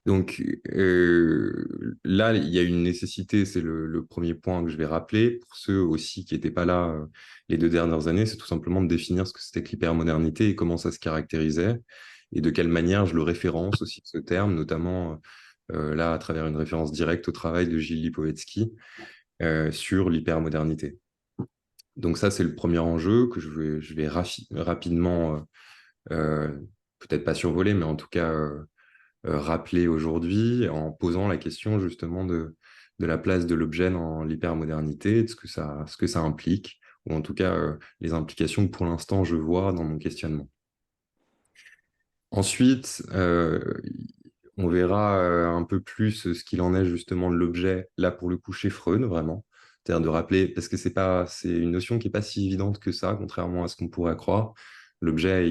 Donc là, il y a une nécessité, c'est le premier point que je vais rappeler. Pour ceux aussi qui n'étaient pas là les 2 dernières années, c'est tout simplement de définir ce que c'était que l'hypermodernité et comment ça se caractérisait, et de quelle manière je le référence aussi ce terme, notamment là à travers une référence directe au travail de Gilles Lipovetsky sur l'hypermodernité. Donc ça, c'est le premier enjeu que je vais rapidement, euh, peut-être pas survoler, mais en tout cas rappeler aujourd'hui en posant la question justement de la place de l'objet dans l'hypermodernité, de ce que ça implique, ou en tout cas les implications que pour l'instant je vois dans mon questionnement. Ensuite, on verra un peu plus ce qu'il en est justement de l'objet, là pour le coup chez Freud, vraiment. C'est-à-dire de rappeler, parce que c'est une notion qui n'est pas si évidente que ça, contrairement à ce qu'on pourrait croire. L'objet,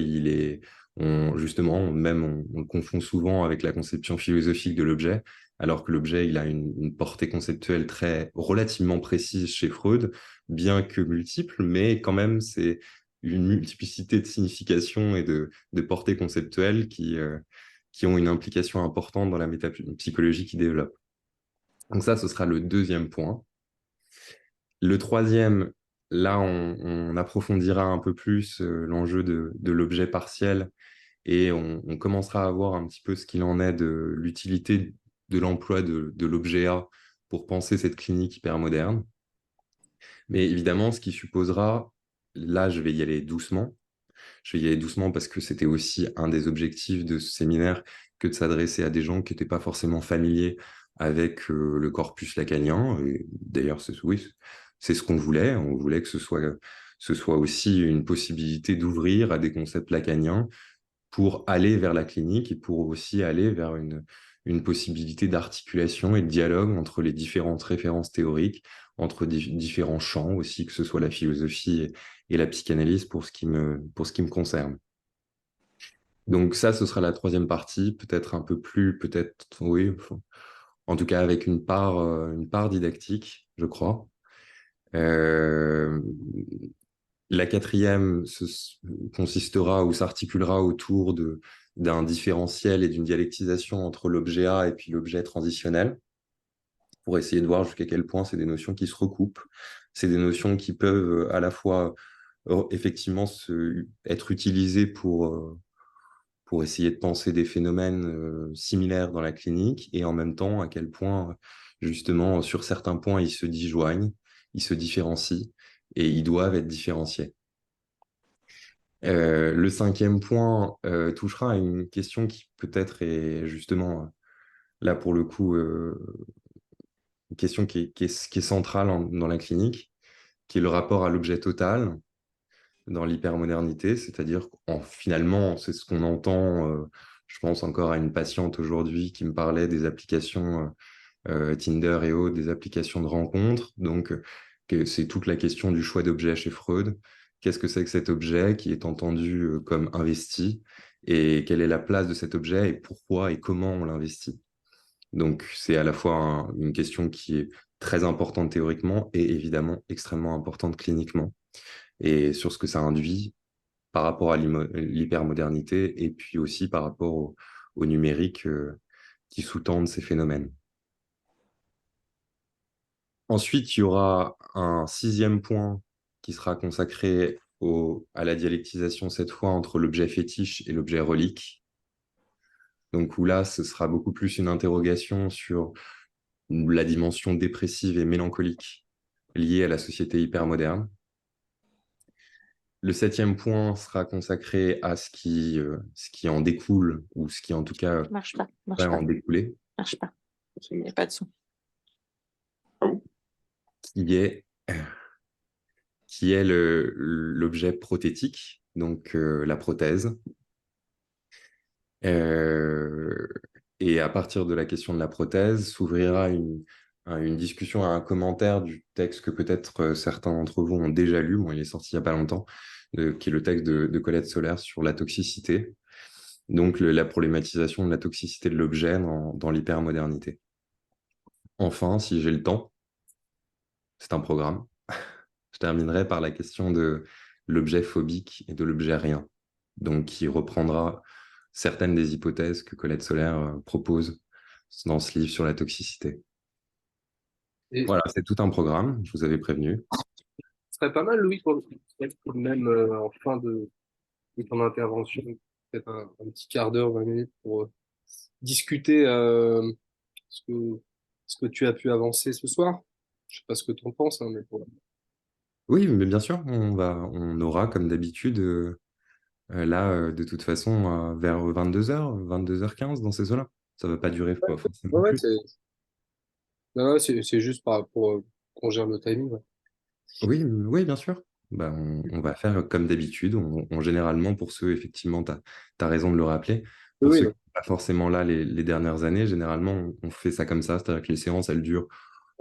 justement, même on le confond souvent avec la conception philosophique de l'objet, alors que l'objet, il a une portée conceptuelle relativement précise chez Freud, bien que multiple, mais quand même, c'est une multiplicité de significations et de portées conceptuelles qui ont une implication importante dans la métapsychologie qu'il développe. Donc ça, ce sera le deuxième point. Le troisième, là, on approfondira un peu plus l'enjeu de l'objet partiel et on commencera à voir un petit peu ce qu'il en est de l'utilité de l'emploi de l'objet A pour penser cette clinique hypermoderne. Mais évidemment, ce qui supposera, là, je vais y aller doucement. Je vais y aller doucement parce que c'était aussi un des objectifs de ce séminaire que de s'adresser à des gens qui n'étaient pas forcément familiers avec le corpus lacanien. Et d'ailleurs, oui, c'est ce qu'on voulait. On voulait que ce soit aussi une possibilité d'ouvrir à des concepts lacaniens pour aller vers la clinique et pour aussi aller vers une possibilité d'articulation et de dialogue entre les différentes références théoriques, entre différents champs aussi, que ce soit la philosophie et la psychanalyse pour ce qui me concerne. Donc ça, ce sera la troisième partie, peut-être un peu plus, peut-être, oui, enfin, en tout cas avec une part didactique, je crois. Euh, la quatrième consistera ou s'articulera autour d'un différentiel et d'une dialectisation entre l'objet A et puis l'objet transitionnel, pour essayer de voir jusqu'à quel point c'est des notions qui se recoupent. C'est des notions qui peuvent à la fois effectivement être utilisées pour essayer de penser des phénomènes similaires dans la clinique, et en même temps à quel point, justement, sur certains points, ils se disjoignent, ils se différencient, et ils doivent être différenciés. Le cinquième point touchera à une question qui peut-être est justement, là pour le coup, une question qui est centrale dans la clinique, qui est le rapport à l'objet total dans l'hypermodernité, c'est-à-dire finalement, c'est ce qu'on entend, je pense encore à une patiente aujourd'hui qui me parlait des applications Tinder et autres, des applications de rencontres, donc que c'est toute la question du choix d'objet chez Freud. Qu'est-ce que c'est que cet objet qui est entendu comme investi, et quelle est la place de cet objet et pourquoi et comment on l'investit? Donc c'est à la fois une question qui est très importante théoriquement et évidemment extrêmement importante cliniquement, et sur ce que ça induit par rapport à l'hypermodernité et puis aussi par rapport au numérique qui sous-tendent ces phénomènes. Ensuite, il y aura un sixième point qui sera consacré à la dialectisation, cette fois entre l'objet fétiche et l'objet relique. Donc où là, ce sera beaucoup plus une interrogation sur la dimension dépressive et mélancolique liée à la société hypermoderne. Le septième point sera consacré à ce qui en découle, ou ce qui en tout cas Marche pas, va marche en pas, découler, marche pas. Il n'y a pas de son. qui est, qui est l'objet prothétique, donc la prothèse. Euh, et à partir de la question de la prothèse, s'ouvrira une discussion, un commentaire du texte que peut-être certains d'entre vous ont déjà lu. Bon, il est sorti il n'y a pas longtemps, qui est le texte de Colette Solaire sur la toxicité. Donc la problématisation de la toxicité de l'objet dans l'hypermodernité. Enfin, si j'ai le temps, c'est un programme. Je terminerai par la question de l'objet phobique et de l'objet rien, donc qui reprendra certaines des hypothèses que Colette Solaire propose dans ce livre sur la toxicité. Et Voilà, c'est tout un programme, je vous avais prévenu. ce serait pas mal, Louis, même en fin de ton intervention, peut-être un petit quart d'heure, 20 minutes pour discuter ce que tu as pu avancer ce soir. Je sais pas ce que tu en penses, hein, mais pour... Oui, mais bien sûr, on aura, comme d'habitude, là, de toute façon, vers 22h, 22h15, dans ces eaux-là. Ça ne va pas durer pas Ouais, forcément ouais, plus. non, ouais, c'est juste pour qu'on gère le timing. Ouais. Oui, oui, bien sûr. Bah, on va faire comme d'habitude. Généralement, pour ceux, effectivement, tu as raison de le rappeler, Oui, pour oui, ceux non. qui ne sont pas forcément là les dernières années, généralement, on fait ça comme ça, c'est-à-dire que les séances, elles durent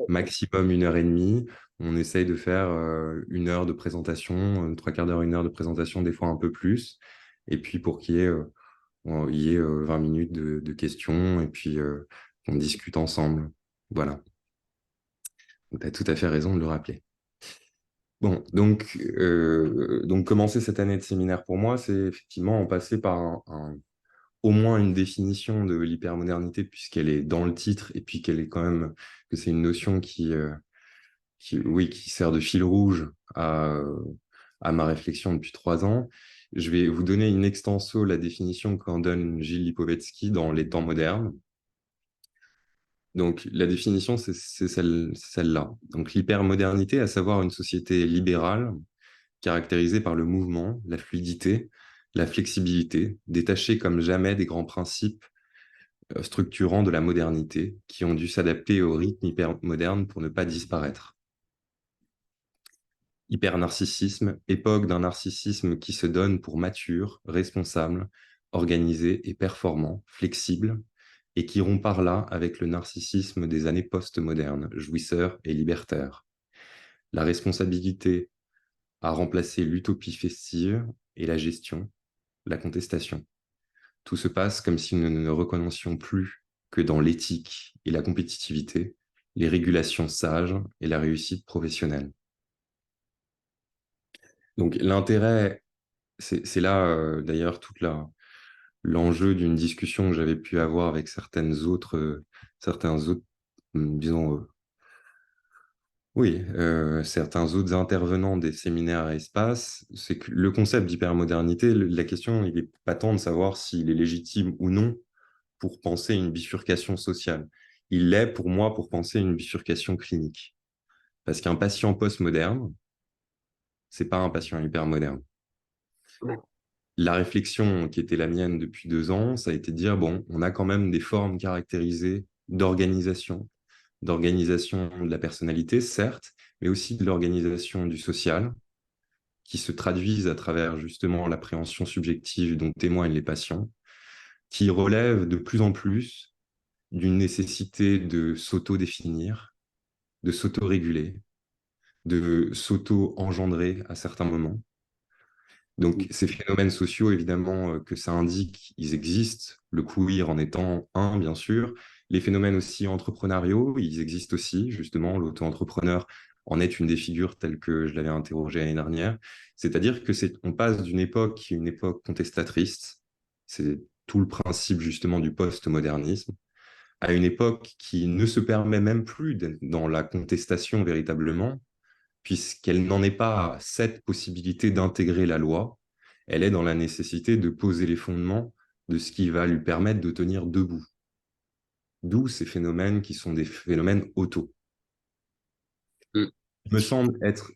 maximum 1h30. On essaye de faire 1 heure de présentation, trois quarts d'heure, 1 heure de présentation, des fois un peu plus. Et puis pour qu'il y ait 20 minutes de questions et puis on discute ensemble. Voilà. Tu as tout à fait raison de le rappeler. Bon, donc commencer cette année de séminaire pour moi, c'est effectivement en passer par au moins une définition de l'hypermodernité, puisqu'elle est dans le titre, et puis qu'elle est quand même, que c'est une notion oui, qui sert de fil rouge à ma réflexion depuis 3 ans. Je vais vous donner in extenso la définition qu'en donne Gilles Lipovetsky dans Les temps modernes. Donc, la définition, c'est celle-là. Donc, l'hypermodernité, à savoir une société libérale caractérisée par le mouvement, la fluidité, la flexibilité, détachée comme jamais des grands principes structurants de la modernité qui ont dû s'adapter au rythme hypermoderne pour ne pas disparaître. Hypernarcissisme, époque d'un narcissisme qui se donne pour mature, responsable, organisé et performant, flexible, et qui rompt par là avec le narcissisme des années post-modernes, jouisseur et libertaire. La responsabilité a remplacé l'utopie festive et la gestion, la contestation. Tout se passe comme si nous ne reconnaissions plus que dans l'éthique et la compétitivité, les régulations sages et la réussite professionnelle. Donc l'intérêt, c'est là d'ailleurs l'enjeu d'une discussion que j'avais pu avoir avec certains autres, disons, oui, certains autres intervenants des séminaires à espace, c'est que le concept d'hypermodernité, la question, il est pas tant de savoir s'il est légitime ou non pour penser une bifurcation sociale. Il l'est pour moi pour penser une bifurcation clinique. Parce qu'un patient postmoderne, c'est pas un patient hypermoderne. La réflexion qui était la mienne depuis 2 ans, ça a été de dire, bon, on a quand même des formes caractérisées d'organisation de la personnalité, certes, mais aussi de l'organisation du social, qui se traduisent à travers justement l'appréhension subjective dont témoignent les patients, qui relèvent de plus en plus d'une nécessité de s'auto-définir, de s'auto-réguler, de s'auto-engendrer à certains moments. Donc, ces phénomènes sociaux, évidemment, que ça indique, ils existent, le queer en étant un, bien sûr. Les phénomènes aussi entrepreneuriaux, ils existent aussi, justement, l'auto-entrepreneur en est une des figures telles que je l'avais interrogé l'année dernière. C'est-à-dire que on passe d'une époque qui est une époque contestatrice, c'est tout le principe justement du post-modernisme, à une époque qui ne se permet même plus d'être dans la contestation véritablement, puisqu'elle n'en est pas à cette possibilité d'intégrer la loi, elle est dans la nécessité de poser les fondements de ce qui va lui permettre de tenir debout. D'où ces phénomènes qui sont des phénomènes auto. Mm. Il me semble être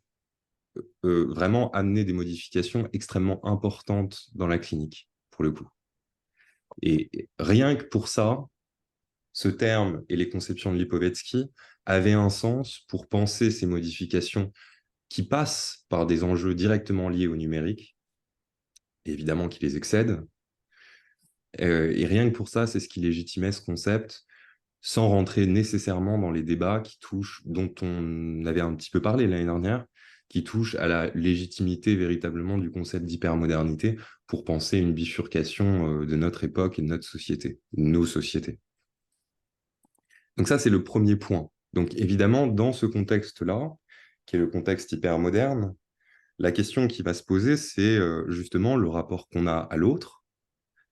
vraiment amener des modifications extrêmement importantes dans la clinique, pour le coup. Et rien que pour ça, ce terme et les conceptions de Lipovetsky avaient un sens pour penser ces modifications qui passent par des enjeux directement liés au numérique, évidemment qui les excèdent. Et rien que pour ça, c'est ce qui légitimait ce concept, sans rentrer nécessairement dans les débats dont on avait un petit peu parlé l'année dernière, qui touchent à la légitimité véritablement du concept d'hypermodernité pour penser une bifurcation de notre époque et de notre société, nos sociétés. Donc ça, c'est le premier point. Donc évidemment, dans ce contexte-là, qui est le contexte hypermoderne, la question qui va se poser, c'est justement le rapport qu'on a à l'autre.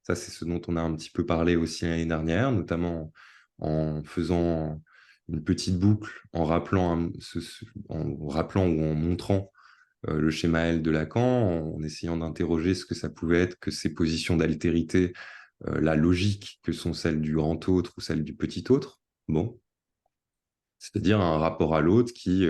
Ça, c'est ce dont on a un petit peu parlé aussi l'année dernière, notamment en faisant une petite boucle, en rappelant, en rappelant ou en montrant le schéma L de Lacan, en essayant d'interroger ce que ça pouvait être que ces positions d'altérité, la logique que sont celles du grand autre ou celles du petit autre. Bon, c'est-à-dire un rapport à l'autre qui,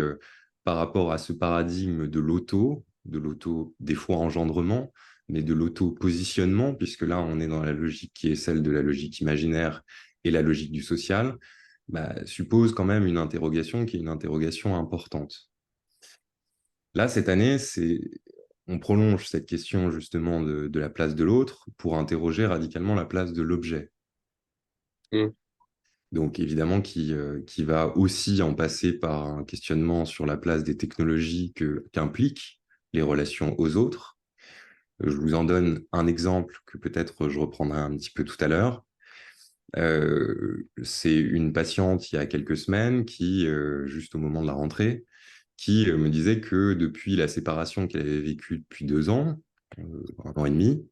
par rapport à ce paradigme de l'auto, des fois engendrement, mais de l'auto-positionnement, puisque là, on est dans la logique qui est celle de la logique imaginaire et la logique du social, bah, suppose quand même une interrogation qui est une interrogation importante. Là, cette année, on prolonge cette question justement de la place de l'autre pour interroger radicalement la place de l'objet. Mm. Donc évidemment qui va aussi en passer par un questionnement sur la place des technologies qu'impliquent les relations aux autres. Je vous en donne un exemple que peut-être je reprendrai un petit peu tout à l'heure. C'est une patiente il y a quelques semaines qui, juste au moment de la rentrée, qui me disait que depuis la séparation qu'elle avait vécue depuis 2 ans, 1 an et demi,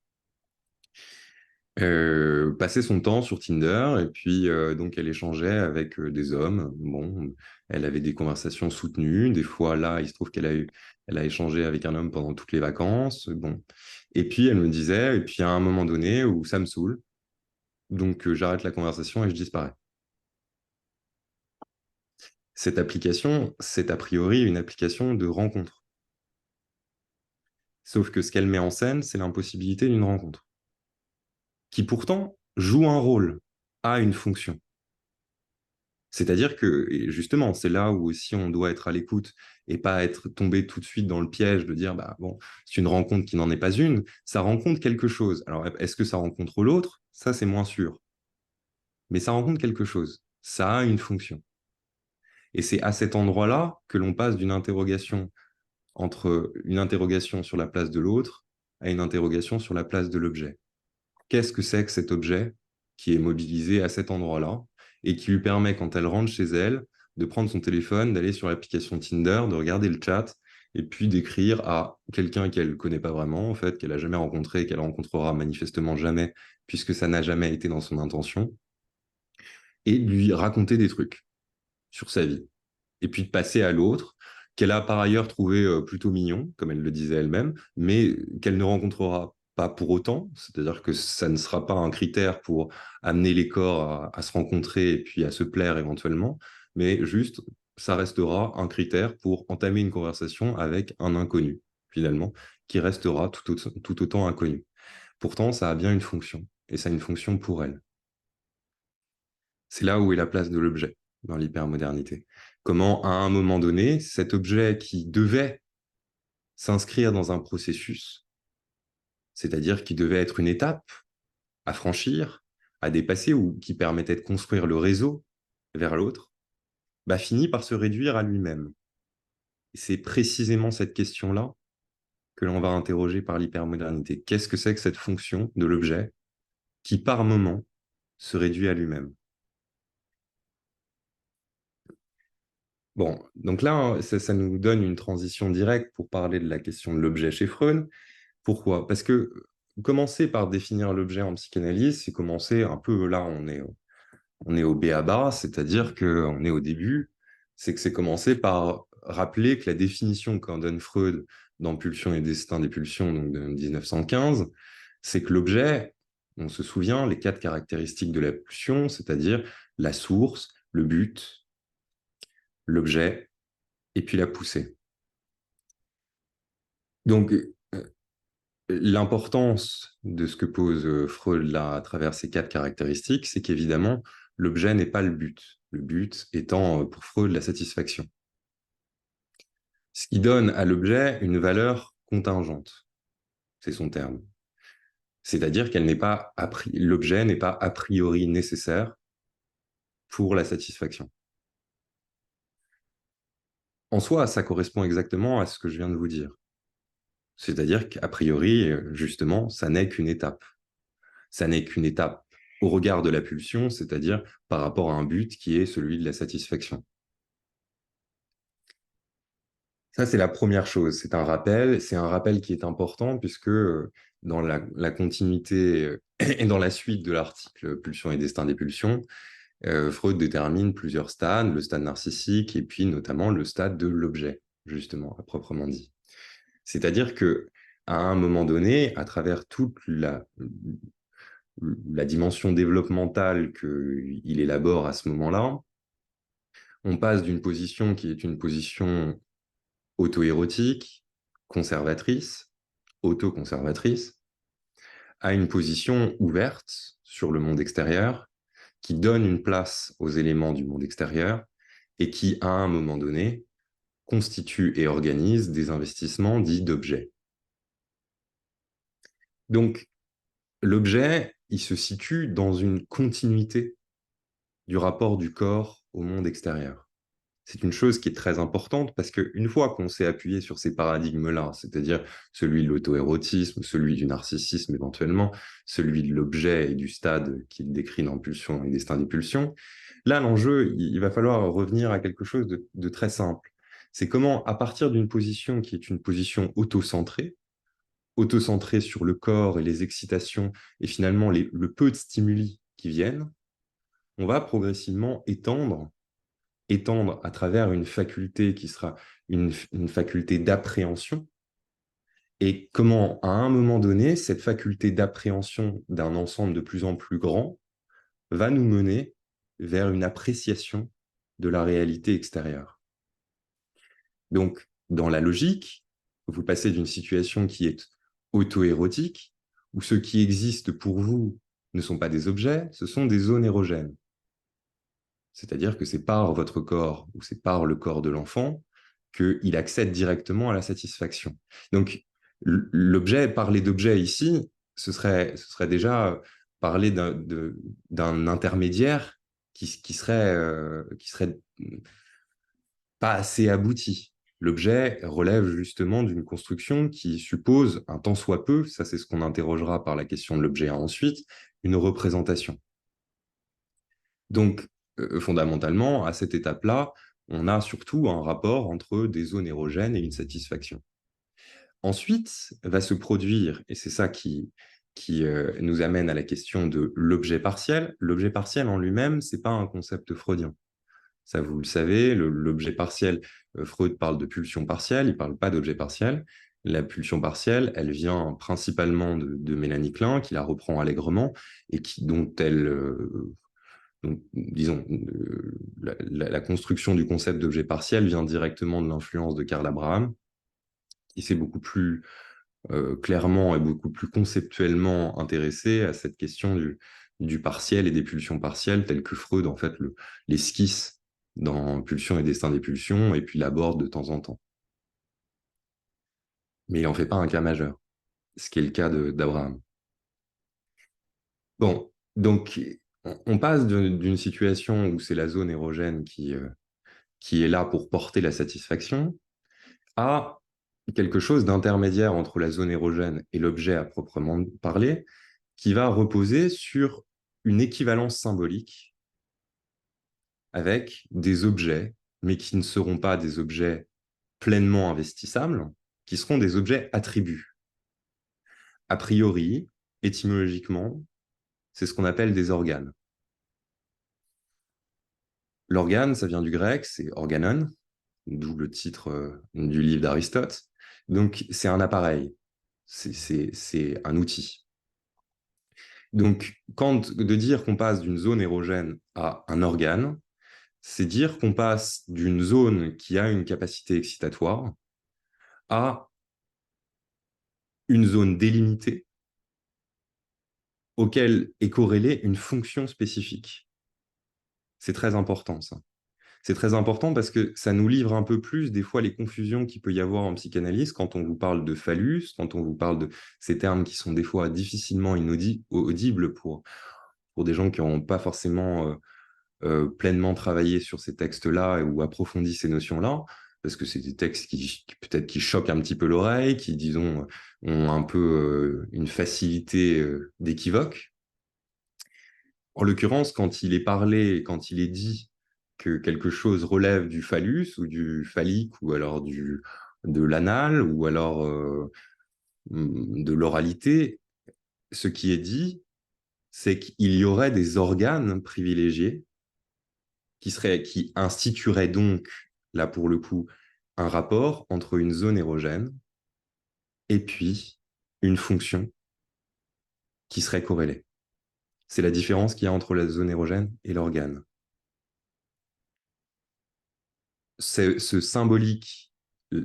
passait son temps sur Tinder et puis donc elle échangeait avec des hommes. Bon, elle avait des conversations soutenues. Des fois, là, il se trouve elle a échangé avec un homme pendant toutes les vacances. Bon, et puis elle me disait, et puis à un moment donné où ça me saoule, donc j'arrête la conversation et je disparais. Cette application, c'est a priori une application de rencontre. Sauf que ce qu'elle met en scène, c'est l'impossibilité d'une rencontre, qui pourtant joue un rôle, a une fonction. C'est-à-dire que, et justement, c'est là où aussi on doit être à l'écoute et pas être tombé tout de suite dans le piège de dire, bah bon, c'est une rencontre qui n'en est pas une, ça rencontre quelque chose. Alors, est-ce que ça rencontre l'autre? Ça, c'est moins sûr. Mais ça rencontre quelque chose. Ça a une fonction. Et c'est à cet endroit-là que l'on passe d'une interrogation entre une interrogation sur la place de l'autre à une interrogation sur la place de l'objet. Qu'est-ce que c'est que cet objet qui est mobilisé à cet endroit-là et qui lui permet, quand elle rentre chez elle, de prendre son téléphone, d'aller sur l'application Tinder, de regarder le chat et puis d'écrire à quelqu'un qu'elle ne connaît pas vraiment, en fait, qu'elle n'a jamais rencontré, qu'elle rencontrera manifestement jamais, puisque ça n'a jamais été dans son intention, et lui raconter des trucs sur sa vie. Et puis de passer à l'autre, qu'elle a par ailleurs trouvé plutôt mignon, comme elle le disait elle-même, mais qu'elle ne rencontrera pas pour autant, c'est-à-dire que ça ne sera pas un critère pour amener les corps à se rencontrer et puis à se plaire éventuellement, mais juste, ça restera un critère pour entamer une conversation avec un inconnu, finalement, qui restera tout autant inconnu. Pourtant, ça a bien une fonction, et ça a une fonction pour elle. C'est là où est la place de l'objet dans l'hypermodernité. Comment, à un moment donné, cet objet qui devait s'inscrire dans un processus, c'est-à-dire qui devait être une étape à franchir, à dépasser ou qui permettait de construire le réseau vers l'autre, bah, finit par se réduire à lui-même. Et c'est précisément cette question-là que l'on va interroger par l'hypermodernité. Qu'est-ce que c'est que cette fonction de l'objet qui, par moment, se réduit à lui-même? Bon, donc là, ça nous donne une transition directe pour parler de la question de l'objet chez Freud. Pourquoi? Parce que commencer par définir l'objet en psychanalyse, c'est commencer un peu, là, on est au b.a.-ba, c'est-à-dire qu'on est au début, c'est que c'est commencer par rappeler que la définition qu'en donne Freud dans Pulsion et Destin des pulsions, donc de 1915, c'est que l'objet, on se souvient, les 4 caractéristiques de la pulsion, c'est-à-dire la source, le but, l'objet, et puis la poussée. Donc, l'importance de ce que pose Freud là à travers ces 4 caractéristiques, c'est qu'évidemment, l'objet n'est pas le but. Le but étant pour Freud la satisfaction. Ce qui donne à l'objet une valeur contingente, c'est son terme. C'est-à-dire l'objet n'est pas a priori nécessaire pour la satisfaction. En soi, ça correspond exactement à ce que je viens de vous dire. C'est-à-dire qu'a priori, justement, ça n'est qu'une étape. Ça n'est qu'une étape au regard de la pulsion, c'est-à-dire par rapport à un but qui est celui de la satisfaction. Ça, c'est la première chose. C'est un rappel qui est important puisque dans la continuité et dans la suite de l'article Pulsion et destin des pulsions, Freud détermine plusieurs stades, le stade narcissique et puis notamment le stade de l'objet, justement, à proprement dit. C'est-à-dire que à un moment donné, à travers toute la dimension développementale qu'il élabore à ce moment-là, on passe d'une position qui est une position auto-érotique, conservatrice, auto-conservatrice, à une position ouverte sur le monde extérieur, qui donne une place aux éléments du monde extérieur et qui, à un moment donné, constitue et organise des investissements dits d'objets. Donc, l'objet, il se situe dans une continuité du rapport du corps au monde extérieur. C'est une chose qui est très importante parce qu'une fois qu'on s'est appuyé sur ces paradigmes-là, c'est-à-dire celui de l'auto-érotisme, celui du narcissisme éventuellement, celui de l'objet et du stade qu'il décrit dans Pulsion et Destin des pulsions, là, l'enjeu, il va falloir revenir à quelque chose de très simple. C'est comment, à partir d'une position qui est une position auto-centrée sur le corps et les excitations et finalement le peu de stimuli qui viennent, on va progressivement étendre à travers une faculté qui sera une faculté d'appréhension, et comment, à un moment donné, cette faculté d'appréhension d'un ensemble de plus en plus grand va nous mener vers une appréciation de la réalité extérieure. Donc, dans la logique, vous passez d'une situation qui est auto-érotique, où ce qui existe pour vous ne sont pas des objets, ce sont des zones érogènes. C'est-à-dire que c'est par votre corps ou c'est par le corps de l'enfant qu'il accède directement à la satisfaction. Donc, l'objet, parler d'objet ici, ce serait déjà parler d'un intermédiaire qui serait pas assez abouti. L'objet relève justement d'une construction qui suppose, un tant soit peu, ça c'est ce qu'on interrogera par la question de l'objet ensuite, une représentation. Donc, fondamentalement, à cette étape-là, on a surtout un rapport entre des zones érogènes et une satisfaction. Ensuite, va se produire, et c'est ça qui nous amène à la question de l'objet partiel. L'objet partiel en lui-même, ce n'est pas un concept freudien. Ça, vous le savez, l'objet partiel, Freud parle de pulsion partielle, il ne parle pas d'objet partiel. La pulsion partielle, elle vient principalement de Mélanie Klein, qui la reprend allègrement, et dont elle... donc, disons, la construction du concept d'objet partiel vient directement de l'influence de Karl Abraham, qui s'est beaucoup plus clairement et beaucoup plus conceptuellement intéressé à cette question du partiel et des pulsions partielles, telles que Freud, en fait, l'esquisse dans Pulsion et Destin des pulsions, et puis l'aborde de temps en temps. Mais il n'en fait pas un cas majeur, ce qui est le cas d'Abraham. Bon, donc, on passe d'une situation où c'est la zone érogène qui est là pour porter la satisfaction, à quelque chose d'intermédiaire entre la zone érogène et l'objet à proprement parler, qui va reposer sur une équivalence symbolique avec des objets, mais qui ne seront pas des objets pleinement investissables, qui seront des objets attributs. A priori, étymologiquement, c'est ce qu'on appelle des organes. L'organe, ça vient du grec, c'est organon, d'où le titre du livre d'Aristote. Donc, c'est un appareil, c'est un outil. Donc, de dire qu'on passe d'une zone érogène à un organe, c'est dire qu'on passe d'une zone qui a une capacité excitatoire à une zone délimitée auquel est corrélée une fonction spécifique. C'est très important, ça. C'est très important parce que ça nous livre un peu plus, des fois, les confusions qu'il peut y avoir en psychanalyse quand on vous parle de phallus, quand on vous parle de ces termes qui sont des fois difficilement audibles pour des gens qui n'ont pas forcément pleinement travaillé sur ces textes-là ou approfondi ces notions-là, parce que c'est des textes qui peut-être qui choquent un petit peu l'oreille, qui, disons, ont un peu une facilité d'équivoque. En l'occurrence, quand il est parlé, quand il est dit que quelque chose relève du phallus ou du phallique ou alors de l'anal ou alors de l'oralité, ce qui est dit, c'est qu'il y aurait des organes privilégiés qui instituerait donc, là pour le coup, un rapport entre une zone érogène et puis une fonction qui serait corrélée. C'est la différence qu'il y a entre la zone érogène et l'organe. Ce symbolique,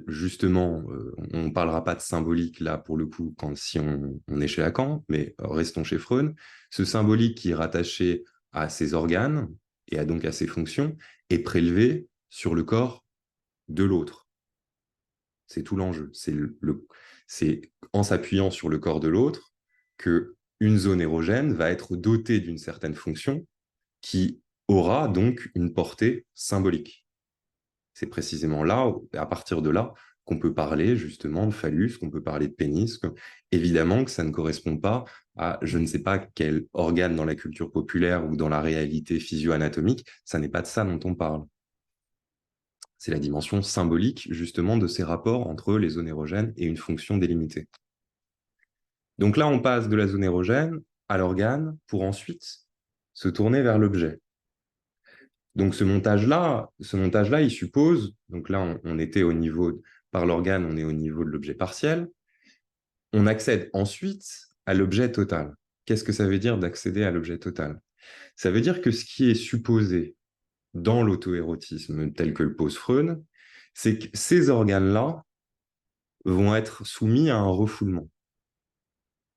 justement, on ne parlera pas de symbolique là pour le coup si on est chez Lacan, mais restons chez Freud. Ce symbolique qui est rattaché à ses organes et donc à ses fonctions est prélevé sur le corps de l'autre. C'est tout l'enjeu. C'est en s'appuyant sur le corps de l'autre qu'une zone érogène va être dotée d'une certaine fonction qui aura donc une portée symbolique. C'est précisément là, à partir de là, qu'on peut parler justement de phallus, qu'on peut parler de pénis. Évidemment que ça ne correspond pas à je ne sais pas quel organe dans la culture populaire ou dans la réalité physio-anatomique, ça n'est pas de ça dont on parle. C'est la dimension symbolique justement de ces rapports entre les zones érogènes et une fonction délimitée. Donc là, on passe de la zone érogène à l'organe pour ensuite se tourner vers l'objet. Donc ce montage-là, il suppose, donc là on était au niveau, par l'organe, on est au niveau de l'objet partiel, on accède ensuite à l'objet total. Qu'est-ce que ça veut dire d'accéder à l'objet total? Ça veut dire que ce qui est supposé dans l'auto-érotisme tel que le pose Freud, c'est que ces organes-là vont être soumis à un refoulement.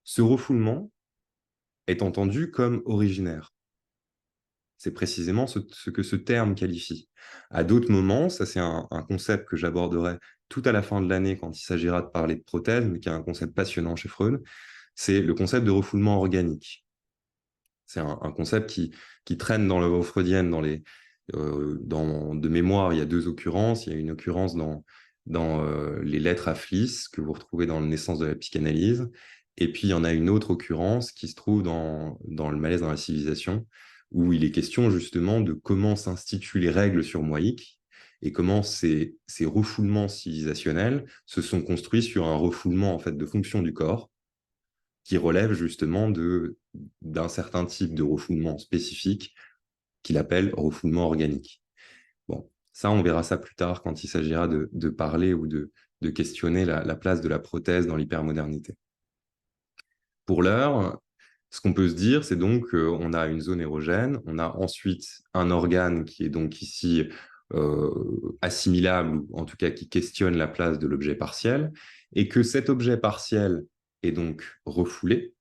Ce refoulement est entendu comme originaire. C'est précisément ce que ce terme qualifie. À d'autres moments, ça c'est un concept que j'aborderai tout à la fin de l'année quand il s'agira de parler de prothèse, mais qui est un concept passionnant chez Freud, c'est le concept de refoulement organique. C'est un concept qui traîne dans l'œuvre freudienne, de mémoire, il y a deux occurrences. Il y a une occurrence dans les lettres à Fliss, que vous retrouvez dans la naissance de la psychanalyse, et puis il y en a une autre occurrence qui se trouve dans le malaise dans la civilisation, où il est question justement de comment s'instituent les règles sur Moïque, et comment ces refoulements civilisationnels se sont construits sur un refoulement en fait, de fonction du corps, qui relève justement d'un certain type de refoulement spécifique qu'il appelle refoulement organique. Bon, ça, on verra ça plus tard quand il s'agira de parler ou de questionner la place de la prothèse dans l'hypermodernité. Pour l'heure, ce qu'on peut se dire, c'est donc qu'on a une zone érogène, on a ensuite un organe qui est donc ici assimilable, ou en tout cas qui questionne la place de l'objet partiel, et que cet objet partiel est donc refoulé,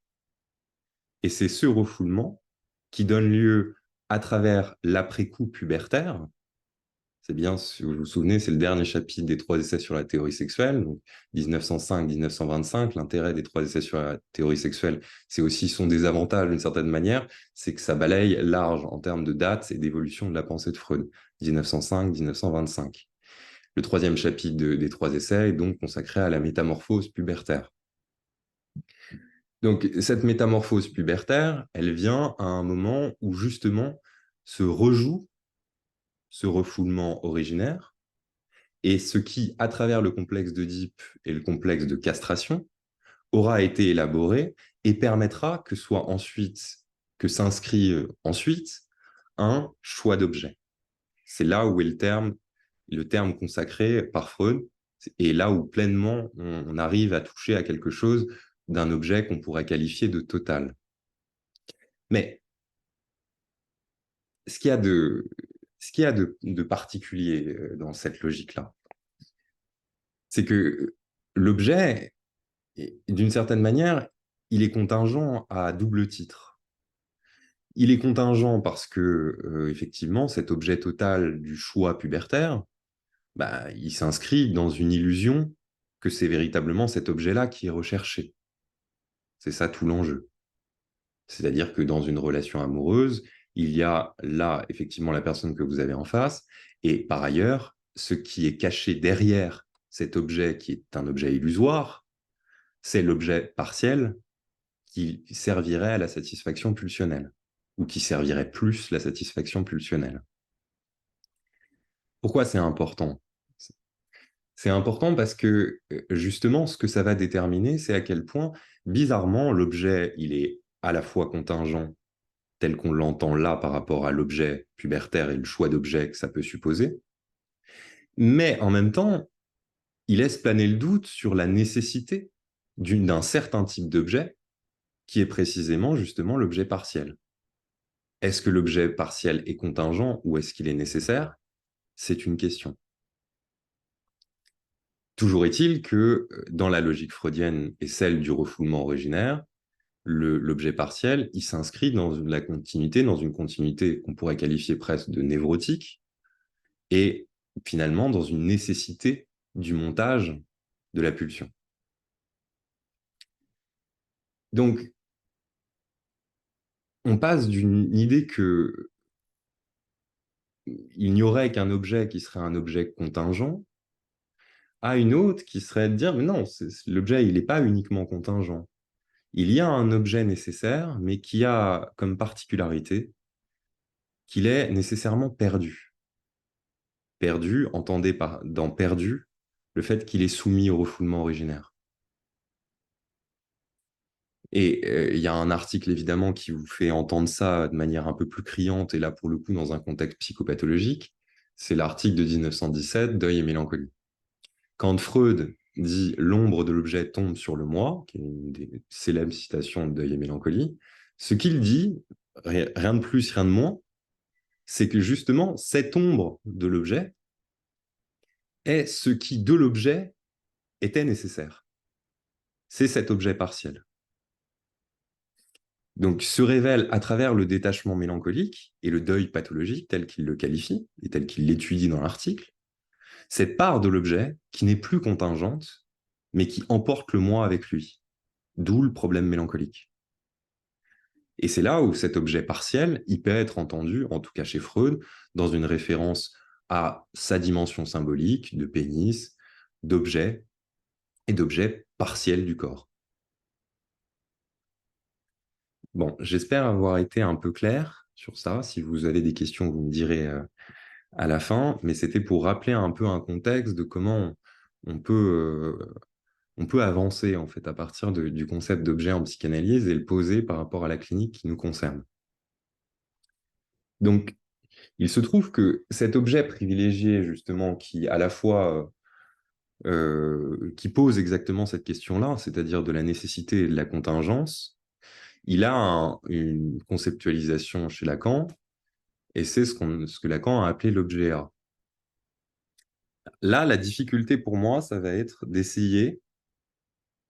et c'est ce refoulement qui donne lieu, à travers l'après-coup pubertaire, c'est bien, si vous vous souvenez, c'est le dernier chapitre des 3 essais sur la théorie sexuelle, donc 1905-1925. L'intérêt des 3 essais sur la théorie sexuelle, c'est aussi son désavantage d'une certaine manière, c'est que ça balaye large en termes de dates et d'évolution de la pensée de Freud, 1905-1925. Le 3e chapitre des 3 essais est donc consacré à la métamorphose pubertaire. Donc, cette métamorphose pubertaire, elle vient à un moment où justement se rejoue ce refoulement originaire, et ce qui, à travers le complexe d'Oedipe et le complexe de castration, aura été élaboré et permettra que s'inscrive ensuite un choix d'objet. C'est là où est le terme consacré par Freud, et là où pleinement on arrive à toucher à quelque chose d'un objet qu'on pourrait qualifier de total. Mais ce qu'il y a de particulier dans cette logique-là, c'est que l'objet, d'une certaine manière, il est contingent à double titre. Il est contingent parce que, effectivement, cet objet total du choix pubertaire, il s'inscrit dans une illusion que c'est véritablement cet objet-là qui est recherché. C'est ça tout l'enjeu. C'est-à-dire que dans une relation amoureuse, il y a là, effectivement, la personne que vous avez en face, et par ailleurs, ce qui est caché derrière cet objet qui est un objet illusoire, c'est l'objet partiel qui servirait à la satisfaction pulsionnelle, ou qui servirait plus la satisfaction pulsionnelle. Pourquoi c'est important ? C'est important parce que, justement, ce que ça va déterminer, c'est à quel point, bizarrement, l'objet, il est à la fois contingent tel qu'on l'entend là par rapport à l'objet pubertaire et le choix d'objet que ça peut supposer. Mais en même temps, il laisse planer le doute sur la nécessité d'un certain type d'objet qui est précisément justement l'objet partiel. Est-ce que l'objet partiel est contingent ou est-ce qu'il est nécessaire? C'est une question. Toujours est-il que dans la logique freudienne et celle du refoulement originaire, l'objet partiel, il s'inscrit dans la continuité, dans une continuité qu'on pourrait qualifier presque de névrotique, et finalement dans une nécessité du montage de la pulsion. Donc, on passe d'une idée que il n'y aurait qu'un objet qui serait un objet contingent, à une autre qui serait de dire, mais non, l'objet, il n'est pas uniquement contingent. Il y a un objet nécessaire, mais qui a comme particularité qu'il est nécessairement perdu. Perdu, entendez dans perdu le fait qu'il est soumis au refoulement originaire. Et il y a un article, évidemment, qui vous fait entendre ça de manière un peu plus criante, et là, pour le coup, dans un contexte psychopathologique. C'est l'article de 1917, Deuil et mélancolie. Quand Freud dit « l'ombre de l'objet tombe sur le moi », qui est une des célèbres citations de Deuil et mélancolie, ce qu'il dit, rien de plus, rien de moins, c'est que justement, cette ombre de l'objet est ce qui, de l'objet, était nécessaire. C'est cet objet partiel. Donc, se révèle à travers le détachement mélancolique et le deuil pathologique, tel qu'il le qualifie et tel qu'il l'étudie dans l'article, cette part de l'objet qui n'est plus contingente, mais qui emporte le moi avec lui, d'où le problème mélancolique. Et c'est là où cet objet partiel, il peut être entendu, en tout cas chez Freud, dans une référence à sa dimension symbolique de pénis, d'objet et d'objet partiel du corps. Bon, j'espère avoir été un peu clair sur ça. Si vous avez des questions, vous me direz à la fin, mais c'était pour rappeler un peu un contexte de comment on peut avancer en fait à partir du concept d'objet en psychanalyse et le poser par rapport à la clinique qui nous concerne. Donc, il se trouve que cet objet privilégié, justement, qui à la fois qui pose exactement cette question-là, c'est-à-dire de la nécessité et de la contingence, il a une conceptualisation chez Lacan, et c'est ce que Lacan a appelé l'objet A. Là, la difficulté pour moi, ça va être d'essayer,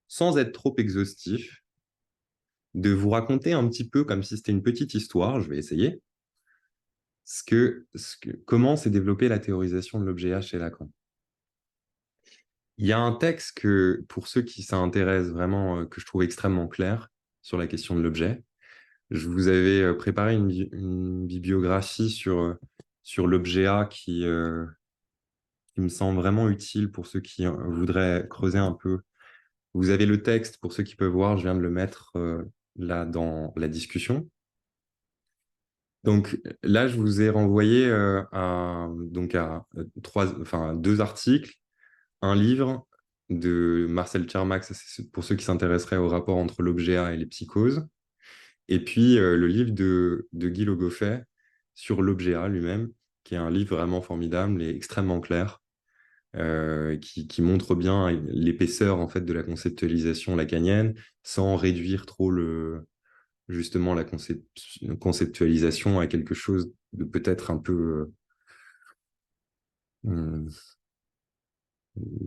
sans être trop exhaustif, de vous raconter un petit peu, comme si c'était une petite histoire, je vais essayer, comment s'est développée la théorisation de l'objet A chez Lacan. Il y a un texte que, pour ceux qui s'intéressent vraiment, que je trouve extrêmement clair sur la question de l'objet. Je vous avais préparé une bibliographie sur l'objet A qui me semble vraiment utile pour ceux qui voudraient creuser un peu. Vous avez le texte, pour ceux qui peuvent voir, je viens de le mettre là dans la discussion. Donc là, je vous ai renvoyé à deux articles, un livre de Marcel Tchermak, c'est pour ceux qui s'intéresseraient au rapport entre l'objet A et les psychoses, et puis le livre de Guy Le Goffet sur l'objet A lui-même, qui est un livre vraiment formidable et extrêmement clair, qui montre bien l'épaisseur en fait, de la conceptualisation lacanienne, sans réduire trop justement la conceptualisation à quelque chose de peut-être un peu...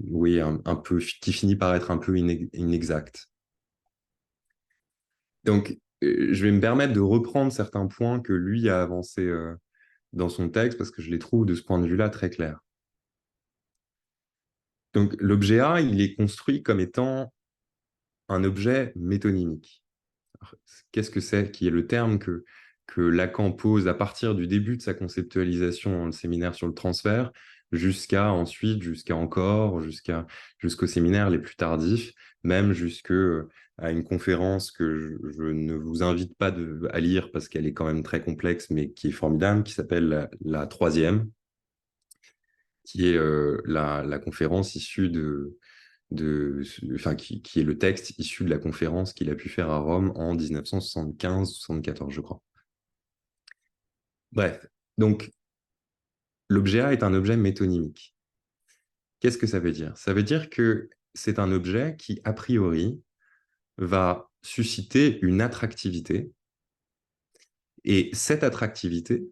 oui, un peu, qui finit par être un peu inexact. Donc, je vais me permettre de reprendre certains points que lui a avancés dans son texte, parce que je les trouve de ce point de vue-là très clairs. Donc, l'objet A, il est construit comme étant un objet métonymique. Qu'est-ce que c'est qui est le terme que Lacan pose à partir du début de sa conceptualisation dans le séminaire sur le transfert, jusqu'à jusqu'aux séminaires les plus tardifs, même à une conférence que je ne vous invite pas à lire parce qu'elle est quand même très complexe, mais qui est formidable, qui s'appelle la troisième, qui est la conférence issue qui est le texte issu de la conférence qu'il a pu faire à Rome en 1975-74, je crois. Bref, donc l'objet A est un objet métonymique. Qu'est-ce que ça veut dire? Ça veut dire que c'est un objet qui, a priori, va susciter une attractivité, et cette attractivité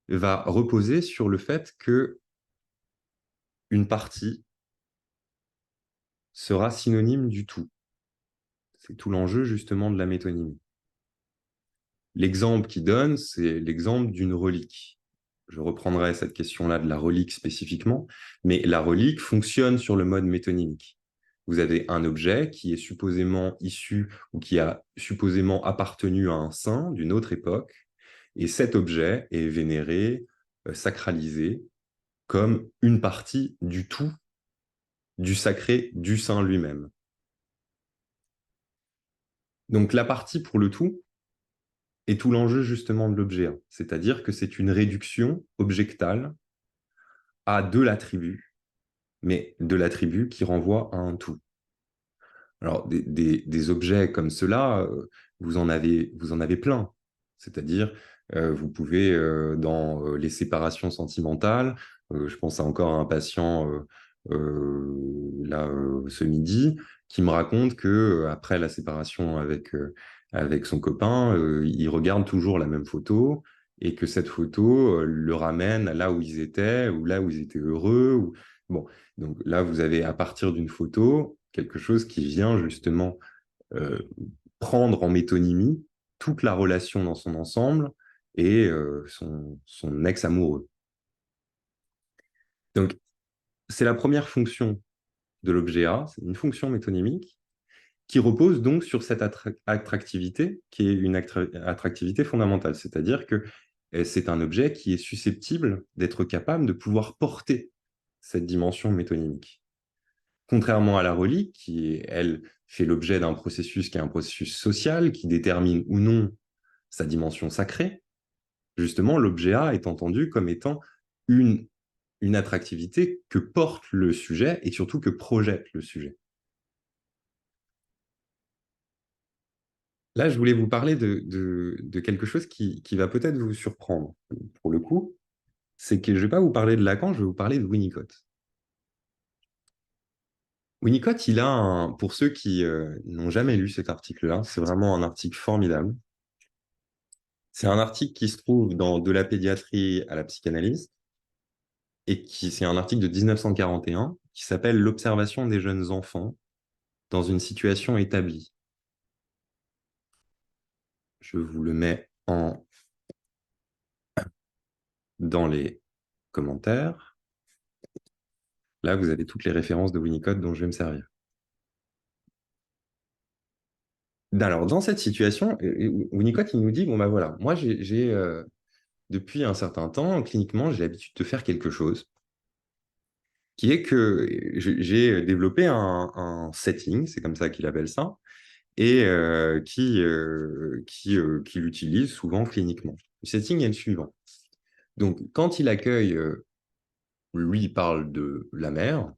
va reposer sur le fait que une partie sera synonyme du tout. C'est tout l'enjeu justement de la métonymie. L'exemple qu'il donne, c'est l'exemple d'une relique. Je reprendrai cette question-là de la relique spécifiquement, mais la relique fonctionne sur le mode métonymique. Vous avez un objet qui est supposément issu ou qui a supposément appartenu à un saint d'une autre époque, et cet objet est vénéré, sacralisé, comme une partie du tout, du sacré, du saint lui-même. Donc la partie pour le tout est tout l'enjeu justement de l'objet 1, c'est-à-dire que c'est une réduction objectale à de l'attribut, mais de l'attribut qui renvoie à un tout. Alors, des objets comme cela, vous en avez plein. C'est-à-dire, vous pouvez, dans les séparations sentimentales, je pense à encore à un patient là, ce midi, qui me raconte que après la séparation avec son copain, il regarde toujours la même photo et que cette photo le ramène à là où ils étaient ou là où ils étaient heureux. Bon, donc là, vous avez à partir d'une photo quelque chose qui vient justement euh, prendre en métonymie toute la relation dans son ensemble et son ex-amoureux. Donc, c'est la première fonction de l'objet A, c'est une fonction métonymique qui repose donc sur cette attractivité qui est une attractivité fondamentale, c'est-à-dire que c'est un objet qui est susceptible d'être capable de pouvoir porter cette dimension métonymique. Contrairement à la relique, qui, elle, fait l'objet d'un processus qui est un processus social, qui détermine ou non sa dimension sacrée, justement, l'objet A est entendu comme étant une, une attractivité que porte le sujet et surtout que projette le sujet. Là, je voulais vous parler de quelque chose qui va peut-être vous surprendre. Pour le coup, c'est que je ne vais pas vous parler de Lacan, je vais vous parler de Winnicott. Winnicott, pour ceux qui n'ont jamais lu cet article-là, c'est vraiment un article formidable. C'est un article qui se trouve dans De la pédiatrie à la psychanalyse, et c'est un article de 1941 qui s'appelle L'observation des jeunes enfants dans une situation établie. Je vous le mets dans les commentaires. Là, vous avez toutes les références de Winnicott dont je vais me servir. Alors, dans cette situation, Winnicott, il nous dit, bon ben voilà, moi, depuis un certain temps, cliniquement, j'ai l'habitude de faire quelque chose, qui est que j'ai développé un setting, c'est comme ça qu'il appelle ça, et qui l'utilise souvent cliniquement. Le setting est le suivant. Donc, quand il accueille, lui, il parle de la mère.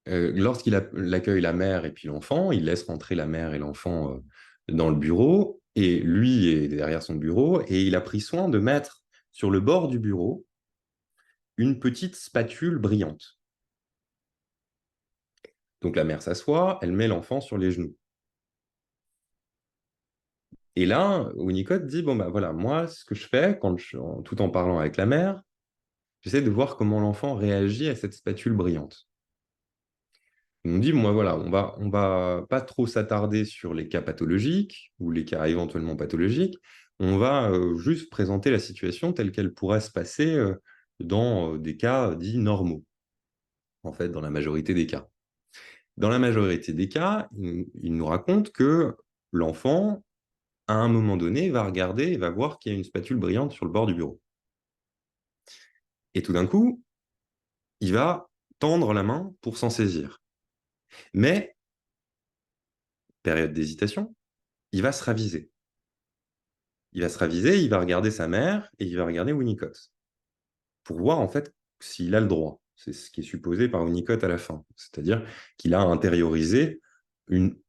Lorsqu'il accueille la mère et puis l'enfant, il laisse rentrer la mère et l'enfant dans le bureau, et lui est derrière son bureau, et il a pris soin de mettre sur le bord du bureau une petite spatule brillante. Donc la mère s'assoit, elle met l'enfant sur les genoux. Et là, Winnicott dit, bon, bah voilà, moi, ce que je fais, tout en parlant avec la mère, j'essaie de voir comment l'enfant réagit à cette spatule brillante. On dit, bon, bah voilà, on va pas trop s'attarder sur les cas pathologiques ou les cas éventuellement pathologiques, on va juste présenter la situation telle qu'elle pourrait se passer dans des cas dits normaux, en fait, dans la majorité des cas. Dans la majorité des cas, il nous raconte que l'enfant, à un moment donné, va regarder et va voir qu'il y a une spatule brillante sur le bord du bureau. Et tout d'un coup, il va tendre la main pour s'en saisir. Mais, période d'hésitation, il va se raviser. Il va se raviser, il va regarder sa mère et il va regarder Winnicott pour voir en fait s'il a le droit. C'est ce qui est supposé par Winnicott à la fin. C'est-à-dire qu'il a intériorisé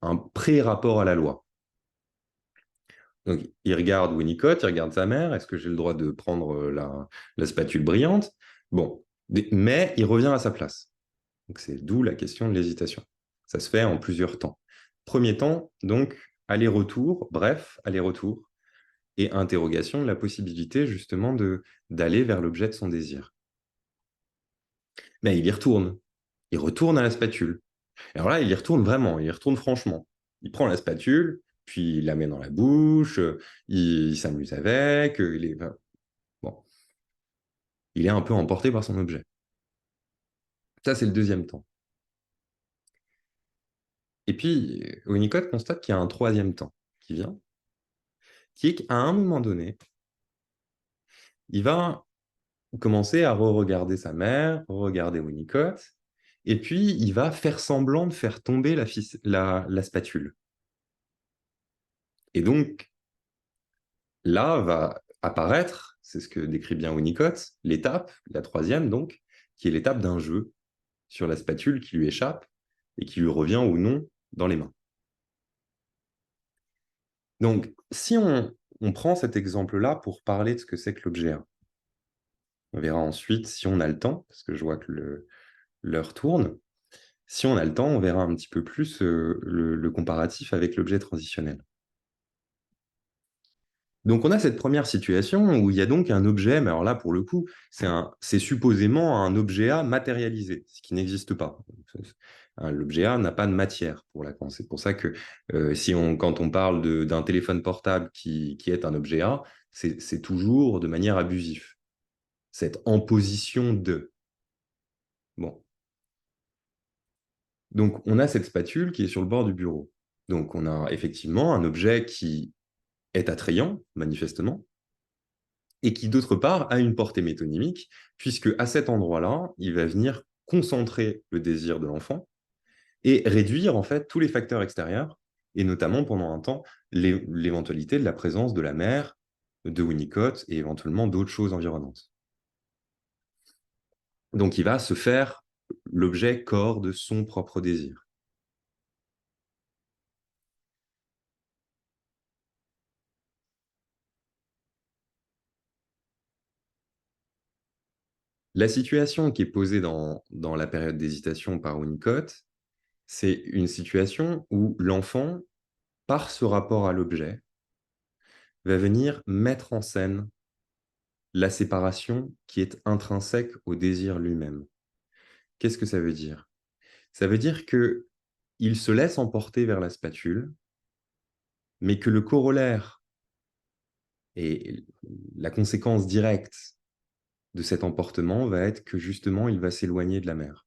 un pré-rapport à la loi. Donc, il regarde Winnicott, il regarde sa mère. Est-ce que j'ai le droit de prendre la spatule brillante? Bon, mais il revient à sa place. Donc, c'est d'où la question de l'hésitation. Ça se fait en plusieurs temps. Premier temps, donc, aller-retour, bref, aller-retour, et interrogation de la possibilité justement d'aller vers l'objet de son désir. Mais il y retourne. Il retourne à la spatule. Et alors là, il y retourne vraiment, il y retourne franchement. Il prend la spatule, puis il la met dans la bouche, il s'amuse avec, bon, il est un peu emporté par son objet. Ça, c'est le deuxième temps. Et puis, Winnicott constate qu'il y a un troisième temps qui vient, qui est qu'à un moment donné, il va commencer à re-regarder sa mère, re-regarder Winnicott, et puis il va faire semblant de faire tomber la spatule. Et donc, là va apparaître, c'est ce que décrit bien Winnicott, l'étape, la troisième donc, qui est l'étape d'un jeu sur la spatule qui lui échappe et qui lui revient ou non dans les mains. Donc, si on prend cet exemple-là pour parler de ce que c'est que l'objet 1, on verra ensuite si on a le temps, parce que je vois que l'heure tourne. Si on a le temps, on verra un petit peu plus le comparatif avec l'objet transitionnel. Donc, on a cette première situation où il y a donc un objet, mais alors là, pour le coup, c'est supposément un objet A matérialisé, ce qui n'existe pas. L'objet A n'a pas de matière pour Lacan. C'est pour ça que quand on parle d'un téléphone portable qui est un objet A, c'est toujours de manière abusive. Cette en position de. Bon. Donc, on a cette spatule qui est sur le bord du bureau. Donc, on a effectivement un objet qui est attrayant, manifestement, et qui, d'autre part, a une portée métonymique, puisque à cet endroit-là, il va venir concentrer le désir de l'enfant et réduire, en fait, tous les facteurs extérieurs, et notamment, pendant un temps, l'éventualité de la présence de la mère, de Winnicott, et éventuellement d'autres choses environnantes. Donc, il va se faire l'objet corps de son propre désir. La situation qui est posée dans la période d'hésitation par Winnicott, c'est une situation où l'enfant, par ce rapport à l'objet, va venir mettre en scène la séparation qui est intrinsèque au désir lui-même. Qu'est-ce que ça veut dire? Ça veut dire qu'il se laisse emporter vers la spatule, mais que le corollaire et la conséquence directe de cet emportement va être que justement, il va s'éloigner de la mère.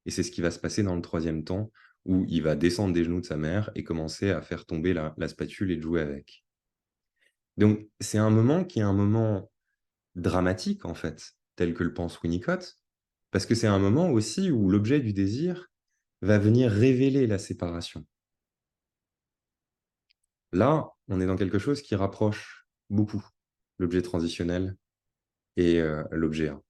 Et c'est ce qui va se passer dans le troisième temps, où il va descendre des genoux de sa mère et commencer à faire tomber la spatule et de jouer avec. Donc, c'est un moment qui est un moment dramatique, en fait, tel que le pense Winnicott, parce que c'est un moment aussi où l'objet du désir va venir révéler la séparation. Là, on est dans quelque chose qui rapproche beaucoup l'objet transitionnel et l'objet A.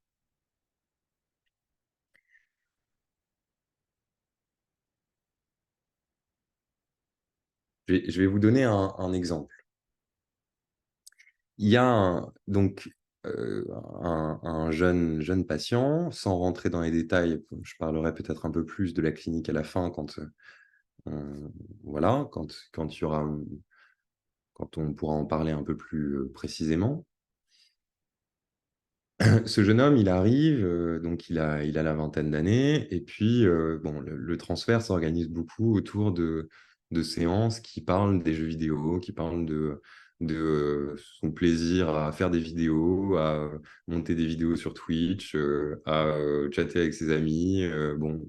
Je vais vous donner un exemple. Il y a donc un jeune patient, sans rentrer dans les détails, je parlerai peut-être un peu plus de la clinique à la fin voilà, quand il y aura, quand on pourra en parler un peu plus précisément. Ce jeune homme, il arrive, donc il a la vingtaine d'années, et puis bon, le transfert s'organise beaucoup autour de séances qui parlent des jeux vidéo, qui parlent de son plaisir à faire des vidéos, à monter des vidéos sur Twitch, à chatter avec ses amis. Bon,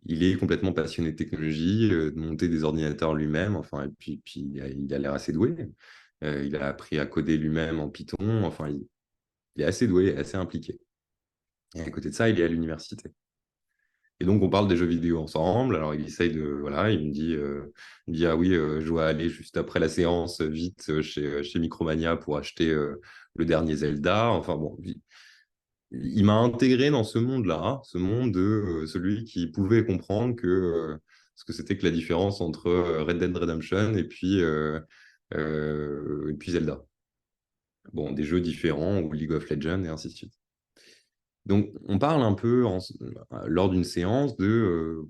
il est complètement passionné de technologie, de monter des ordinateurs lui-même, enfin, et puis il a l'air assez doué. Il a appris à coder lui-même en Python, enfin, il est assez doué, assez impliqué. Et à côté de ça, il est à l'université. Et donc, on parle des jeux vidéo ensemble. Alors, il essaye de. Voilà, il me dit ah oui, je dois aller juste après la séance, vite, chez Micromania pour acheter le dernier Zelda. Enfin, bon, il m'a intégré dans ce monde-là, hein, ce monde de celui qui pouvait comprendre ce que c'était que la différence entre Red Dead Redemption et puis et puis Zelda. Bon, des jeux différents, ou League of Legends, et ainsi de suite. Donc, on parle un peu lors d'une séance de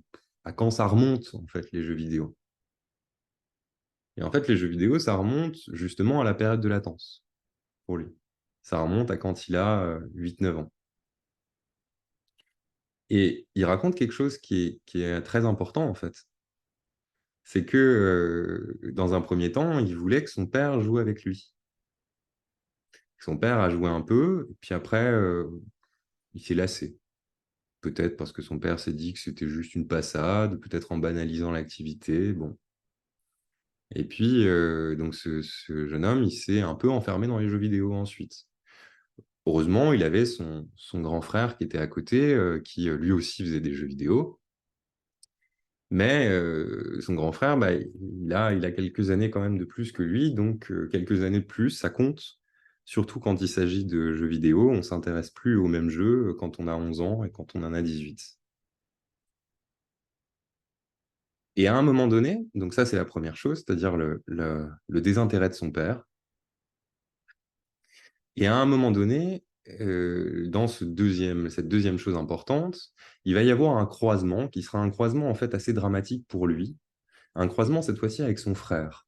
à quand ça remonte, en fait, les jeux vidéo. Et en fait, les jeux vidéo, ça remonte justement à la période de latence, pour lui. Ça remonte à quand il a 8-9 ans. Et il raconte quelque chose qui est très important, en fait. C'est que, dans un premier temps, il voulait que son père joue avec lui. Son père a joué un peu, et puis après, il s'est lassé. Peut-être parce que son père s'est dit que c'était juste une passade, peut-être en banalisant l'activité. Bon. Et puis, donc ce jeune homme, il s'est un peu enfermé dans les jeux vidéo ensuite. Heureusement, il avait son grand frère qui était à côté, qui lui aussi faisait des jeux vidéo. Mais son grand frère, bah, il a quelques années quand même de plus que lui, donc quelques années de plus, ça compte. Surtout quand il s'agit de jeux vidéo, on ne s'intéresse plus aux mêmes jeux quand on a 11 ans et quand on en a 18. Et à un moment donné, donc ça c'est la première chose, c'est-à-dire le désintérêt de son père. Et à un moment donné, dans cette deuxième chose importante, il va y avoir un croisement qui sera un croisement en fait assez dramatique pour lui, un croisement cette fois-ci avec son frère.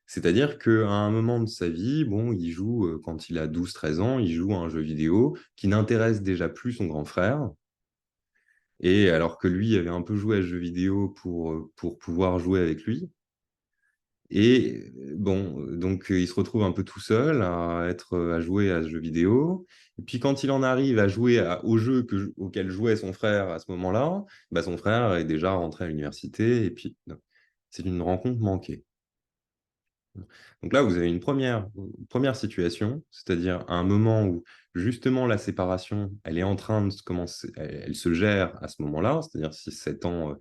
C'est-à-dire qu'à un moment de sa vie, bon, il joue, quand il a 12-13 ans, il joue à un jeu vidéo qui n'intéresse déjà plus son grand frère. Et alors que lui avait un peu joué à ce jeu vidéo pour pouvoir jouer avec lui. Et bon, donc il se retrouve un peu tout seul à jouer à ce jeu vidéo. Et puis quand il en arrive à jouer au jeu auquel jouait son frère à ce moment-là, bah, son frère est déjà rentré à l'université. Et puis, non, c'est une rencontre manquée. Donc là, vous avez une première situation, c'est-à-dire un moment où justement la séparation, elle est en train de commencer, elle se gère à ce moment-là, c'est-à-dire 6-7 ans,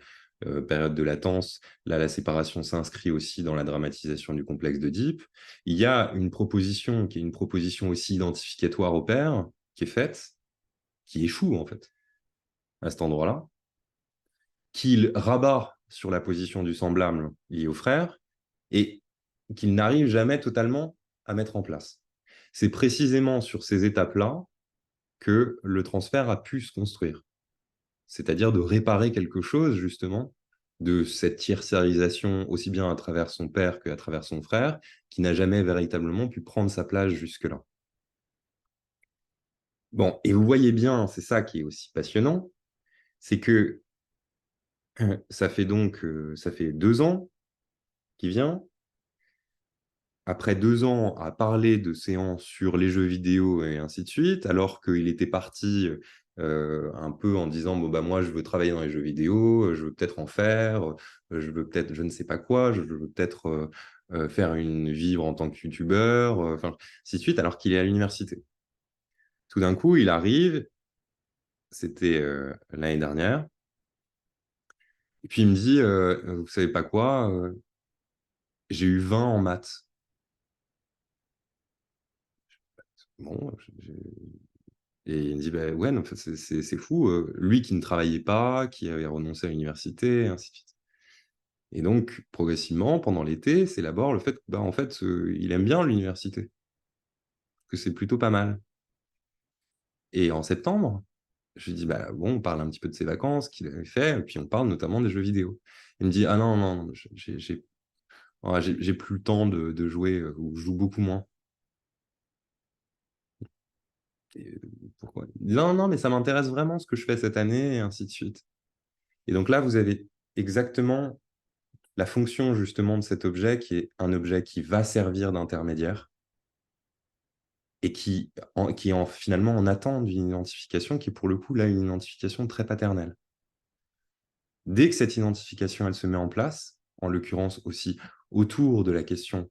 période de latence. Là, la séparation s'inscrit aussi dans la dramatisation du complexe d'Oedipe. Il y a une proposition qui est une proposition aussi identificatoire au père, qui est faite, qui échoue en fait à cet endroit-là, qu'il rabat sur la position du semblable lié au frère, et qu'il n'arrive jamais totalement à mettre en place. C'est précisément sur ces étapes-là que le transfert a pu se construire, c'est-à-dire de réparer quelque chose, justement, de cette tiers-sérisation, aussi bien à travers son père qu'à travers son frère, qui n'a jamais véritablement pu prendre sa place jusque-là. Bon, et vous voyez bien, c'est ça qui est aussi passionnant, c'est que ça fait 2 ans qu'il vient. Après 2 ans à parler de séances sur les jeux vidéo et ainsi de suite, alors qu'il était parti un peu en disant bon, bah, moi, je veux travailler dans les jeux vidéo, je veux peut-être en faire, je veux peut-être, je ne sais pas quoi, je veux peut-être vivre en tant que youtubeur, enfin, ainsi de suite, alors qu'il est à l'université. Tout d'un coup, il arrive, c'était l'année dernière, et puis il me dit vous savez pas quoi, j'ai eu 20 en maths. Bon, et il me dit, bah, ouais, non, en fait, c'est fou. Lui qui ne travaillait pas, qui avait renoncé à l'université, et ainsi de suite. Et donc, progressivement, pendant l'été, s'élabore le fait que, bah, en fait, il aime bien l'université, que c'est plutôt pas mal. Et en septembre, je lui dis, bah, bon, on parle un petit peu de ses vacances qu'il avait fait, et puis on parle notamment des jeux vidéo. Il me dit, ah non, non, voilà, j'ai plus le temps de jouer, ou je joue beaucoup moins. Et, pourquoi? Il dit, non, non, mais ça m'intéresse vraiment ce que je fais cette année, et ainsi de suite. Et donc là, vous avez exactement la fonction justement de cet objet qui est un objet qui va servir d'intermédiaire et qui finalement en attend d'une identification qui est pour le coup là une identification très paternelle. Dès que cette identification elle se met en place, en l'occurrence aussi autour de la question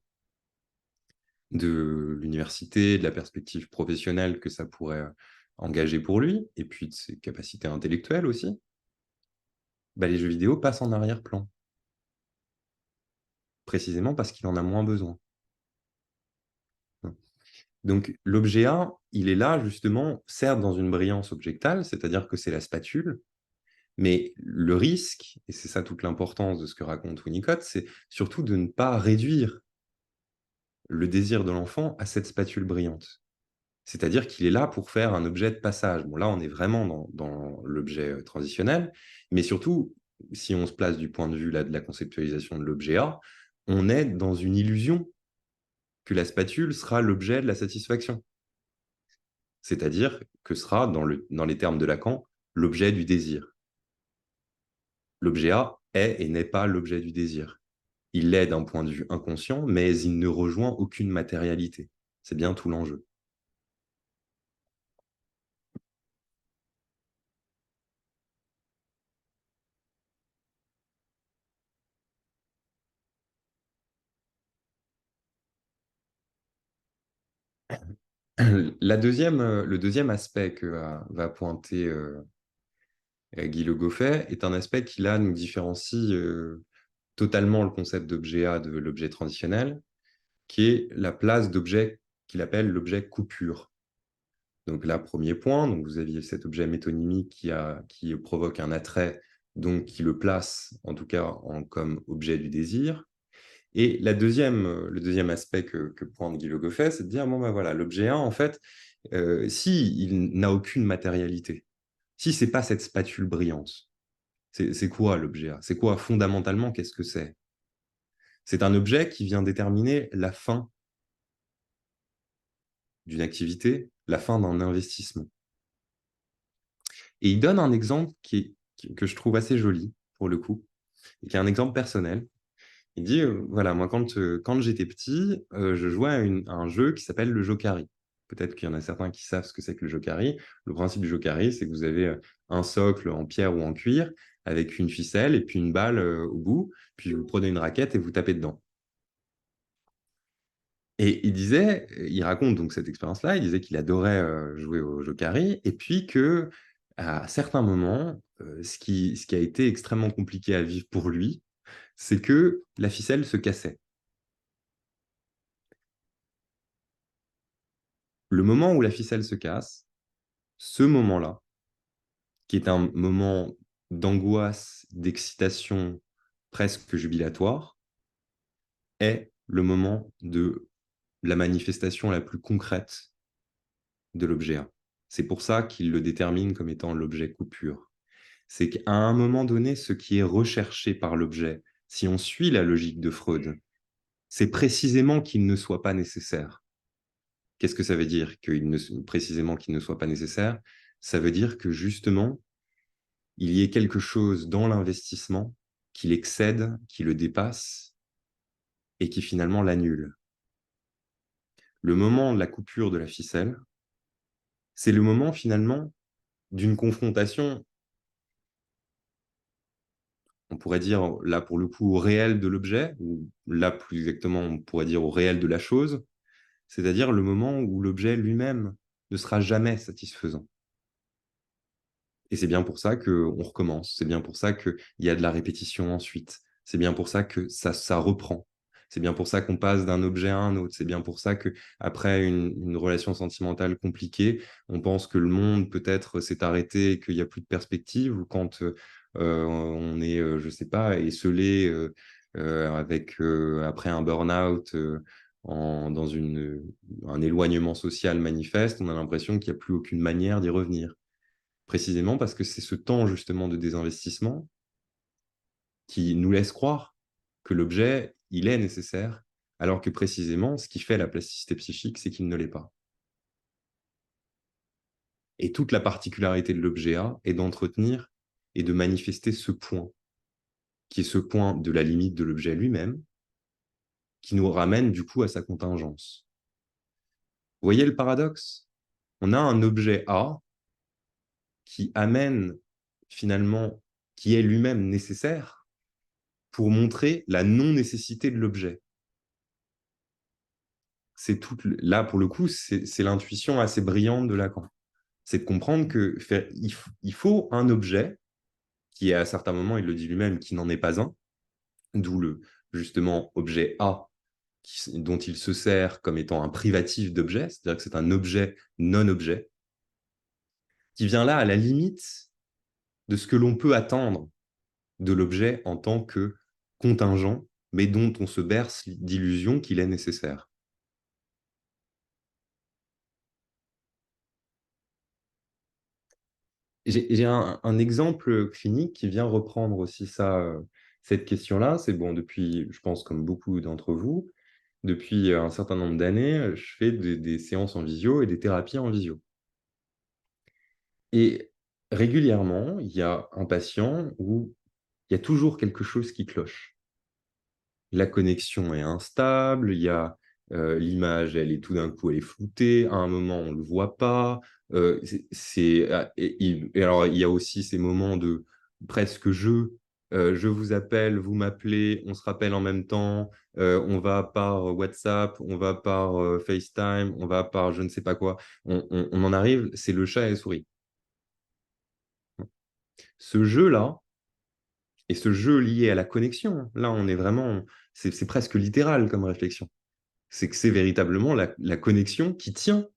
de l'université, de la perspective professionnelle que ça pourrait engager pour lui, et puis de ses capacités intellectuelles aussi, bah, les jeux vidéo passent en arrière-plan, précisément parce qu'il en a moins besoin. Donc l'objet A, il est là justement, certes dans une brillance objectale, c'est-à-dire que c'est la spatule, mais le risque, et c'est ça toute l'importance de ce que raconte Winnicott, c'est surtout de ne pas réduire le désir de l'enfant à cette spatule brillante. C'est-à-dire qu'il est là pour faire un objet de passage. Bon, là, on est vraiment dans l'objet transitionnel, mais surtout, si on se place du point de vue là, de la conceptualisation de l'objet A, on est dans une illusion que la spatule sera l'objet de la satisfaction. C'est-à-dire que sera, dans les termes de Lacan, l'objet du désir. L'objet A est et n'est pas l'objet du désir. Il l'est d'un point de vue inconscient, mais il ne rejoint aucune matérialité. C'est bien tout l'enjeu. Le deuxième aspect que va pointer Guy Le Goffet est un aspect qui, là, nous différencie totalement le concept d'objet A de l'objet transitionnel, qui est la place d'objet qu'il appelle l'objet coupure. Donc là, premier point, donc vous aviez cet objet métonymique qui provoque un attrait, donc qui le place, en tout cas, comme objet du désir. Et le deuxième aspect que pointe Guy Le Goffet, c'est de dire, bon, ben voilà, l'objet 1, en fait, s'il n'a aucune matérialité, si ce n'est pas cette spatule brillante, c'est quoi l'objet A? C'est quoi fondamentalement, qu'est-ce que c'est? C'est un objet qui vient déterminer la fin d'une activité, la fin d'un investissement. Et il donne un exemple que je trouve assez joli, pour le coup, et qui est un exemple personnel. Il dit, voilà, moi, quand j'étais petit, je jouais à un jeu qui s'appelle le Jokari. Peut-être qu'il y en a certains qui savent ce que c'est que le Jokari. Le principe du Jokari, c'est que vous avez un socle en pierre ou en cuir avec une ficelle et puis une balle au bout, puis vous prenez une raquette et vous tapez dedans. Et il raconte donc cette expérience-là, il disait qu'il adorait jouer au Jokari, et puis que à certains moments, ce qui a été extrêmement compliqué à vivre pour lui, c'est que la ficelle se cassait. Le moment où la ficelle se casse, ce moment-là, qui est un moment d'angoisse, d'excitation presque jubilatoire, est le moment de la manifestation la plus concrète de l'objet A. C'est pour ça qu'il le détermine comme étant l'objet coupure. C'est qu'à un moment donné, ce qui est recherché par l'objet, si on suit la logique de Freud, c'est précisément qu'il ne soit pas nécessaire. Qu'est-ce que ça veut dire précisément qu'il ne soit pas nécessaire? Ça veut dire que justement, il y ait quelque chose dans l'investissement qui l'excède, qui le dépasse et qui finalement l'annule. Le moment de la coupure de la ficelle, c'est le moment finalement d'une confrontation, on pourrait dire là pour le coup au réel de l'objet, ou là plus exactement on pourrait dire au réel de la chose, c'est-à-dire le moment où l'objet lui-même ne sera jamais satisfaisant. Et c'est bien pour ça qu'on recommence, c'est bien pour ça qu'il y a de la répétition ensuite, c'est bien pour ça que ça reprend, c'est bien pour ça qu'on passe d'un objet à un autre, c'est bien pour ça qu'après une relation sentimentale compliquée, on pense que le monde peut-être s'est arrêté et qu'il n'y a plus de perspective, ou quand on est, je ne sais pas, esselé après un burn-out dans un éloignement social manifeste, on a l'impression qu'il n'y a plus aucune manière d'y revenir. Précisément parce que c'est ce temps justement de désinvestissement qui nous laisse croire que l'objet, il est nécessaire, alors que précisément, ce qui fait la plasticité psychique, c'est qu'il ne l'est pas. Et toute la particularité de l'objet A est d'entretenir et de manifester ce point, qui est ce point de la limite de l'objet lui-même, qui nous ramène du coup à sa contingence. Vous voyez le paradoxe? On a un objet A qui amène finalement, qui est lui-même nécessaire, pour montrer la non-nécessité de l'objet. Là, pour le coup, c'est l'intuition assez brillante de Lacan. C'est de comprendre qu'il faut un objet qui est à certains moments, il le dit lui-même, qui n'en est pas un, d'où justement objet A dont il se sert comme étant un privatif d'objet, c'est-à-dire que c'est un objet non-objet, qui vient là à la limite de ce que l'on peut attendre de l'objet en tant que contingent, mais dont on se berce d'illusion qu'il est nécessaire. J'ai un exemple clinique qui vient reprendre aussi ça, cette question-là. C'est bon, depuis, je pense, comme beaucoup d'entre vous, depuis un certain nombre d'années, je fais des séances en visio et des thérapies en visio. Et régulièrement, il y a un patient où il y a toujours quelque chose qui cloche. La connexion est instable, il y a l'image, elle est tout d'un coup, elle est floutée, à un moment, on ne le voit pas. Et alors, il y a aussi ces moments de presque jeu. Je vous appelle, vous m'appelez, on se rappelle en même temps, on va par WhatsApp, on va par FaceTime, on va par je ne sais pas quoi. On en arrive, c'est le chat et la souris. Ce jeu-là, et ce jeu lié à la connexion, là, on est vraiment, c'est presque littéral comme réflexion. C'est que c'est véritablement la connexion qui tient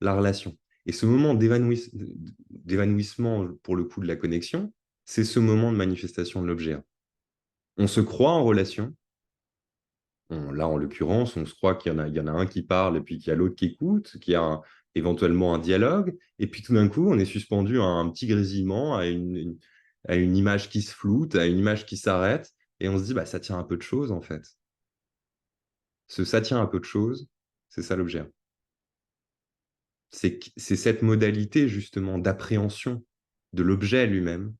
la relation. Et ce moment d'évanouissement, pour le coup, de la connexion, c'est ce moment de manifestation de l'objet. On se croit en relation. Là, en l'occurrence, on se croit il y en a un qui parle et puis qu'il y a l'autre qui écoute, qu'il y a éventuellement un dialogue. Et puis tout d'un coup, on est suspendu à un petit grésillement, à une image qui se floute, à une image qui s'arrête. Et on se dit, bah, ça tient un peu de choses, en fait. Ça tient un peu de choses, c'est ça l'objet. C'est cette modalité justement d'appréhension de l'objet lui-même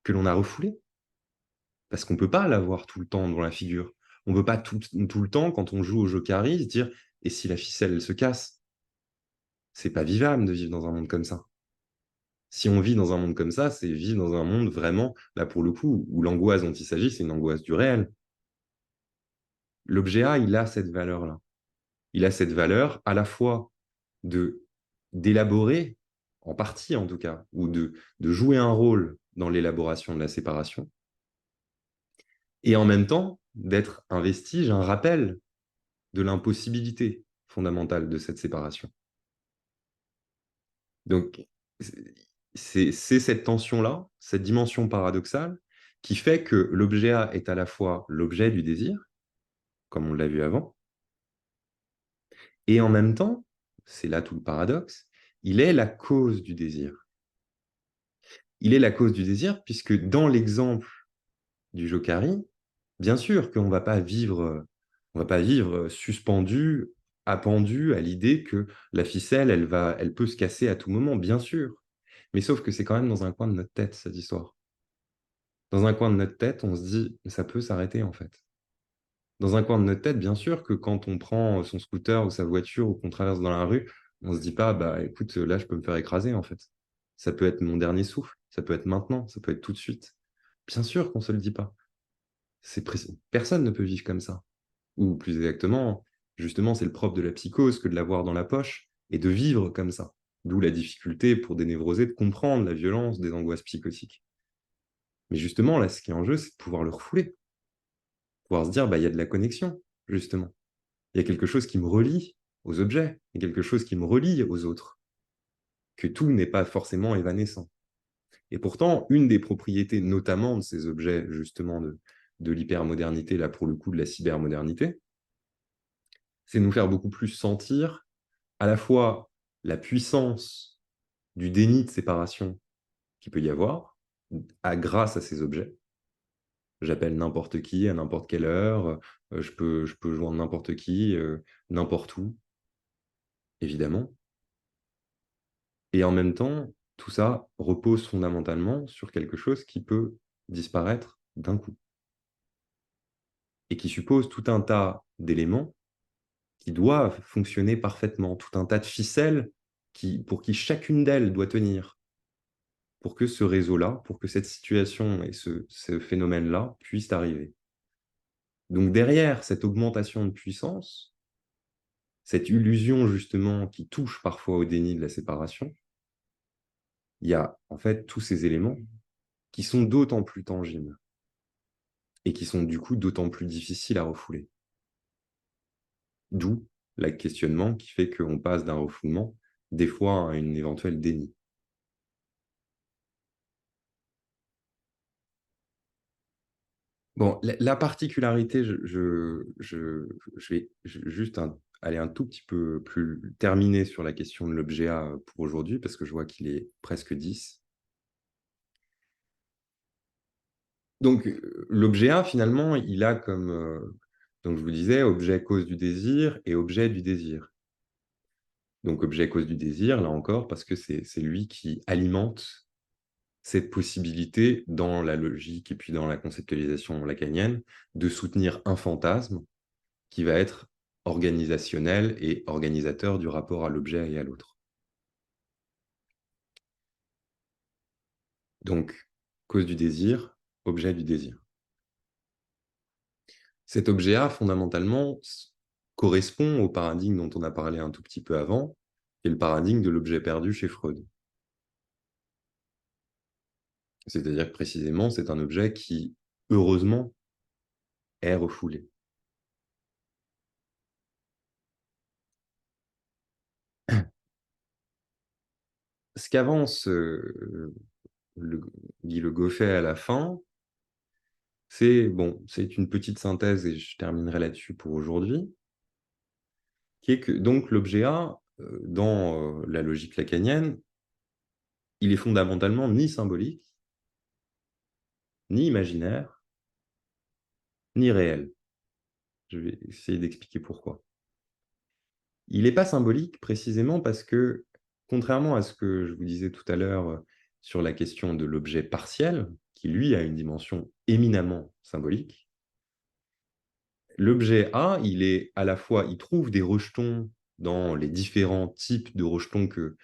que l'on a refoulé. Parce qu'on ne peut pas l'avoir tout le temps dans la figure. On ne peut pas tout le temps, quand on joue au Jokari, se dire « et si la ficelle elle se casse ?» C'est pas vivable de vivre dans un monde comme ça. Si on vit dans un monde comme ça, c'est vivre dans un monde vraiment, là pour le coup, où l'angoisse dont il s'agit, c'est une angoisse du réel. L'objet A, il a cette valeur-là. Il a cette valeur à la fois de d'élaborer, en partie en tout cas, ou de jouer un rôle dans l'élaboration de la séparation, et en même temps d'être un vestige, un rappel de l'impossibilité fondamentale de cette séparation. Donc, c'est cette tension-là, cette dimension paradoxale, qui fait que l'objet A est à la fois l'objet du désir, comme on l'a vu avant, et en même temps, c'est là tout le paradoxe, il est la cause du désir. Il est la cause du désir, puisque dans l'exemple du Jokari, bien sûr qu'on ne va pas vivre suspendu, appendu à l'idée que la ficelle, elle peut se casser à tout moment, bien sûr. Mais sauf que c'est quand même dans un coin de notre tête, cette histoire. Dans un coin de notre tête, on se dit, ça peut s'arrêter en fait. Dans un coin de notre tête, bien sûr que quand on prend son scooter ou sa voiture ou qu'on traverse dans la rue, on ne se dit pas, bah écoute, là, je peux me faire écraser en fait. Ça peut être mon dernier souffle, ça peut être maintenant, ça peut être tout de suite. Bien sûr qu'on ne se le dit pas. Personne ne peut vivre comme ça. Ou plus exactement, justement, c'est le propre de la psychose que de l'avoir dans la poche et de vivre comme ça. D'où la difficulté pour des névrosés de comprendre la violence des angoisses psychotiques. Mais justement, là, ce qui est en jeu, c'est de pouvoir le refouler. Pouvoir se dire, bah, il y a de la connexion, justement. Il y a quelque chose qui me relie aux objets, il y a quelque chose qui me relie aux autres. Que tout n'est pas forcément évanescent. Et pourtant, une des propriétés, notamment de ces objets, justement, de l'hypermodernité, là, pour le coup, de la cybermodernité, c'est nous faire beaucoup plus sentir à la fois la puissance du déni de séparation qu'il peut y avoir grâce à ces objets. J'appelle n'importe qui à n'importe quelle heure, je peux joindre n'importe qui, n'importe où, évidemment. Et en même temps, tout ça repose fondamentalement sur quelque chose qui peut disparaître d'un coup et qui suppose tout un tas d'éléments qui doivent fonctionner parfaitement, tout un tas de ficelles pour qui chacune d'elles doit tenir, pour que ce réseau-là, pour que cette situation et ce phénomène-là puissent arriver. Donc derrière cette augmentation de puissance, cette illusion justement qui touche parfois au déni de la séparation, il y a en fait tous ces éléments qui sont d'autant plus tangibles et qui sont du coup d'autant plus difficiles à refouler. D'où le questionnement qui fait qu'on passe d'un refoulement des fois à un éventuel déni. Bon, la particularité, je vais juste aller un tout petit peu plus terminer sur la question de l'objet A pour aujourd'hui, parce que je vois qu'il est presque 10. Donc, l'objet A, finalement, il a comme, donc je vous disais, objet cause du désir et objet du désir. Donc, objet cause du désir, là encore, parce que c'est lui qui alimente cette possibilité, dans la logique et puis dans la conceptualisation lacanienne, de soutenir un fantasme qui va être organisationnel et organisateur du rapport à l'objet et à l'autre. Donc, cause du désir, objet du désir. Cet objet A, fondamentalement, correspond au paradigme dont on a parlé un tout petit peu avant, qui est le paradigme de l'objet perdu chez Freud. C'est-à-dire que précisément, c'est un objet qui, heureusement, est refoulé. Ce qu'avance Guy Le Goffet à la fin, c'est une petite synthèse, et je terminerai là-dessus pour aujourd'hui, qui est que donc l'objet A, dans la logique lacanienne, il est fondamentalement ni symbolique, ni imaginaire, ni réel. Je vais essayer d'expliquer pourquoi. Il n'est pas symbolique précisément parce que, contrairement à ce que je vous disais tout à l'heure sur la question de l'objet partiel, qui lui a une dimension éminemment symbolique, l'objet A, il est à la fois, il trouve des rejetons dans les différents types de rejetons que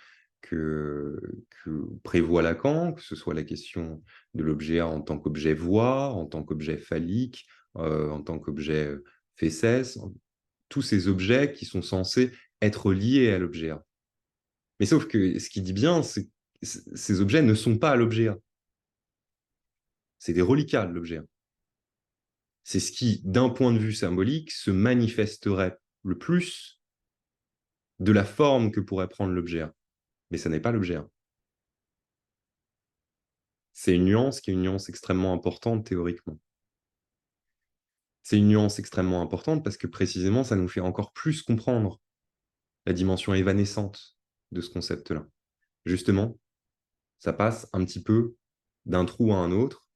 prévoit Lacan, que ce soit la question de l'objet A en tant qu'objet voix, en tant qu'objet phallique, en tant qu'objet fesses, tous ces objets qui sont censés être liés à l'objet A. Mais sauf que ce qu'il dit bien, c'est que ces objets ne sont pas à l'objet A. C'est des reliquats de l'objet A. C'est ce qui, d'un point de vue symbolique, se manifesterait le plus de la forme que pourrait prendre l'objet A. Mais ça n'est pas l'objet A. C'est une nuance qui est une nuance extrêmement importante théoriquement. C'est une nuance extrêmement importante parce que précisément, ça nous fait encore plus comprendre la dimension évanescente de ce concept-là. Justement, ça passe un petit peu d'un trou à un autre,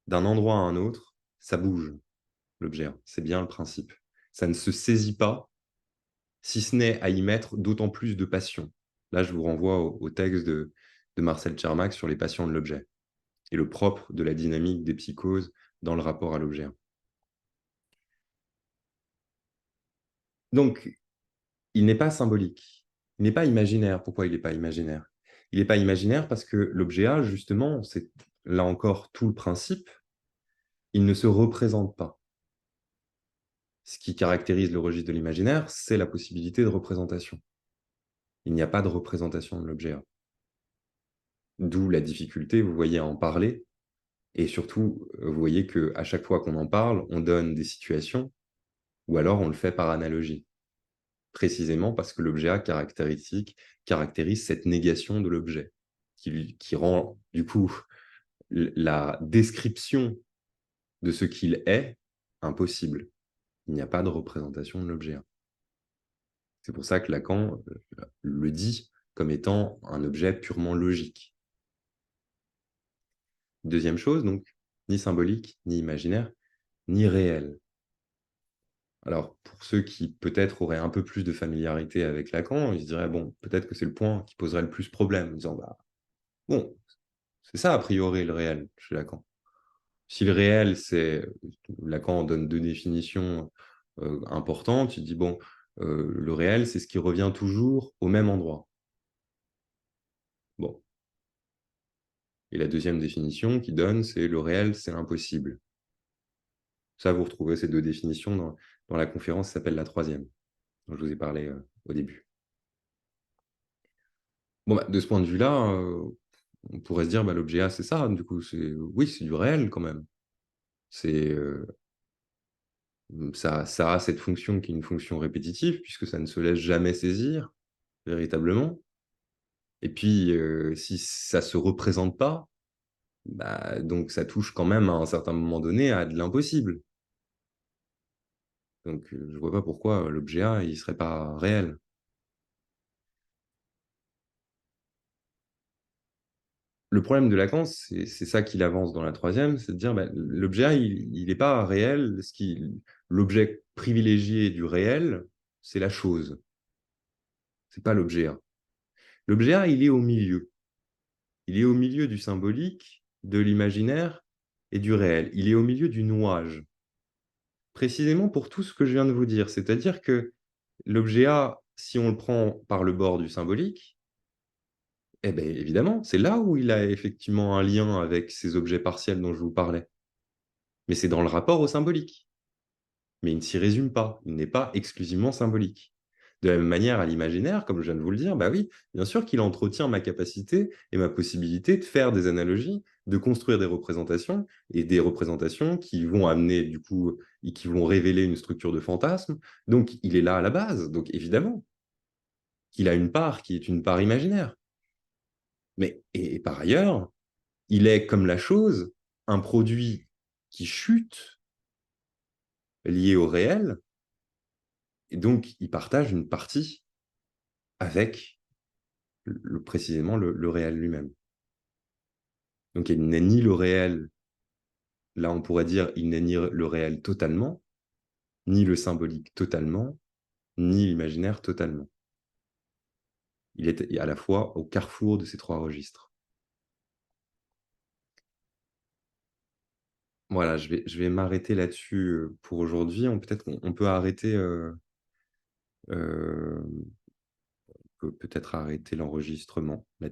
d'un endroit à un autre, ça bouge, l'objet. C'est bien le principe. Ça ne se saisit pas, si ce n'est à y mettre d'autant plus de passion. Là, je vous renvoie au texte de Marcel Tchermak sur les passions de l'objet et le propre de la dynamique des psychoses dans le rapport à l'objet. Donc, il n'est pas symbolique, il n'est pas imaginaire. Pourquoi il n'est pas imaginaire? Il n'est pas imaginaire parce que l'objet A, justement, c'est là encore tout le principe, il ne se représente pas. Ce qui caractérise le registre de l'imaginaire, c'est la possibilité de représentation. Il n'y a pas de représentation de l'objet A. D'où la difficulté, vous voyez, à en parler. Et surtout, vous voyez qu'à chaque fois qu'on en parle, on donne des situations, ou alors on le fait par analogie. Précisément parce que l'objet A caractérise cette négation de l'objet, qui rend, du coup, la description de ce qu'il est impossible. Il n'y a pas de représentation de l'objet A. C'est pour ça que Lacan le dit comme étant un objet purement logique. Deuxième chose, donc, ni symbolique, ni imaginaire, ni réel. Alors, pour ceux qui peut-être auraient un peu plus de familiarité avec Lacan, ils se diraient, bon, peut-être que c'est le point qui poserait le plus problème, en disant, bah, bon, c'est ça a priori le réel chez Lacan. Si le réel, c'est, Lacan donne deux définitions importantes, il dit, bon, le réel, c'est ce qui revient toujours au même endroit. Bon. Et la deuxième définition qu'il donne, c'est le réel, c'est l'impossible. Ça, vous retrouvez ces deux définitions dans la conférence qui s'appelle la troisième, dont je vous ai parlé au début. Bon, bah, de ce point de vue-là, on pourrait se dire, bah, l'objet A, c'est ça. Du coup, oui, c'est du réel quand même. Ça a cette fonction qui est une fonction répétitive, puisque ça ne se laisse jamais saisir, véritablement. Et puis, si ça ne se représente pas, bah, donc ça touche quand même à un certain moment donné à de l'impossible. Donc, je ne vois pas pourquoi l'objet A, il ne serait pas réel. Le problème de Lacan, c'est ça qu'il avance dans la troisième, c'est de dire l'objet A, il n'est pas réel. L'objet privilégié du réel, c'est la chose. Ce n'est pas l'objet A. L'objet A, il est au milieu. Il est au milieu du symbolique, de l'imaginaire et du réel. Il est au milieu du nouage. Précisément pour tout ce que je viens de vous dire. C'est-à-dire que l'objet A, si on le prend par le bord du symbolique, eh bien, évidemment, c'est là où il a effectivement un lien avec ces objets partiels dont je vous parlais. Mais c'est dans le rapport au symbolique. Mais il ne s'y résume pas. Il n'est pas exclusivement symbolique. De la même manière, à l'imaginaire, comme je viens de vous le dire, bah oui, bien sûr qu'il entretient ma capacité et ma possibilité de faire des analogies, de construire des représentations, et des représentations qui vont amener, du coup, et qui vont révéler une structure de fantasme. Donc, il est là à la base. Donc, évidemment, qu'il a une part qui est une part imaginaire. Mais, et par ailleurs, il est, comme la chose, un produit qui chute, lié au réel, et donc il partage une partie avec précisément le réel lui-même. Donc il n'est ni le réel, là on pourrait dire, il n'est ni le réel totalement, ni le symbolique totalement, ni l'imaginaire totalement. Il est à la fois au carrefour de ces trois registres. Voilà, je vais m'arrêter là-dessus pour aujourd'hui. Peut-être qu'on peut arrêter, peut-être arrêter l'enregistrement là-dessus.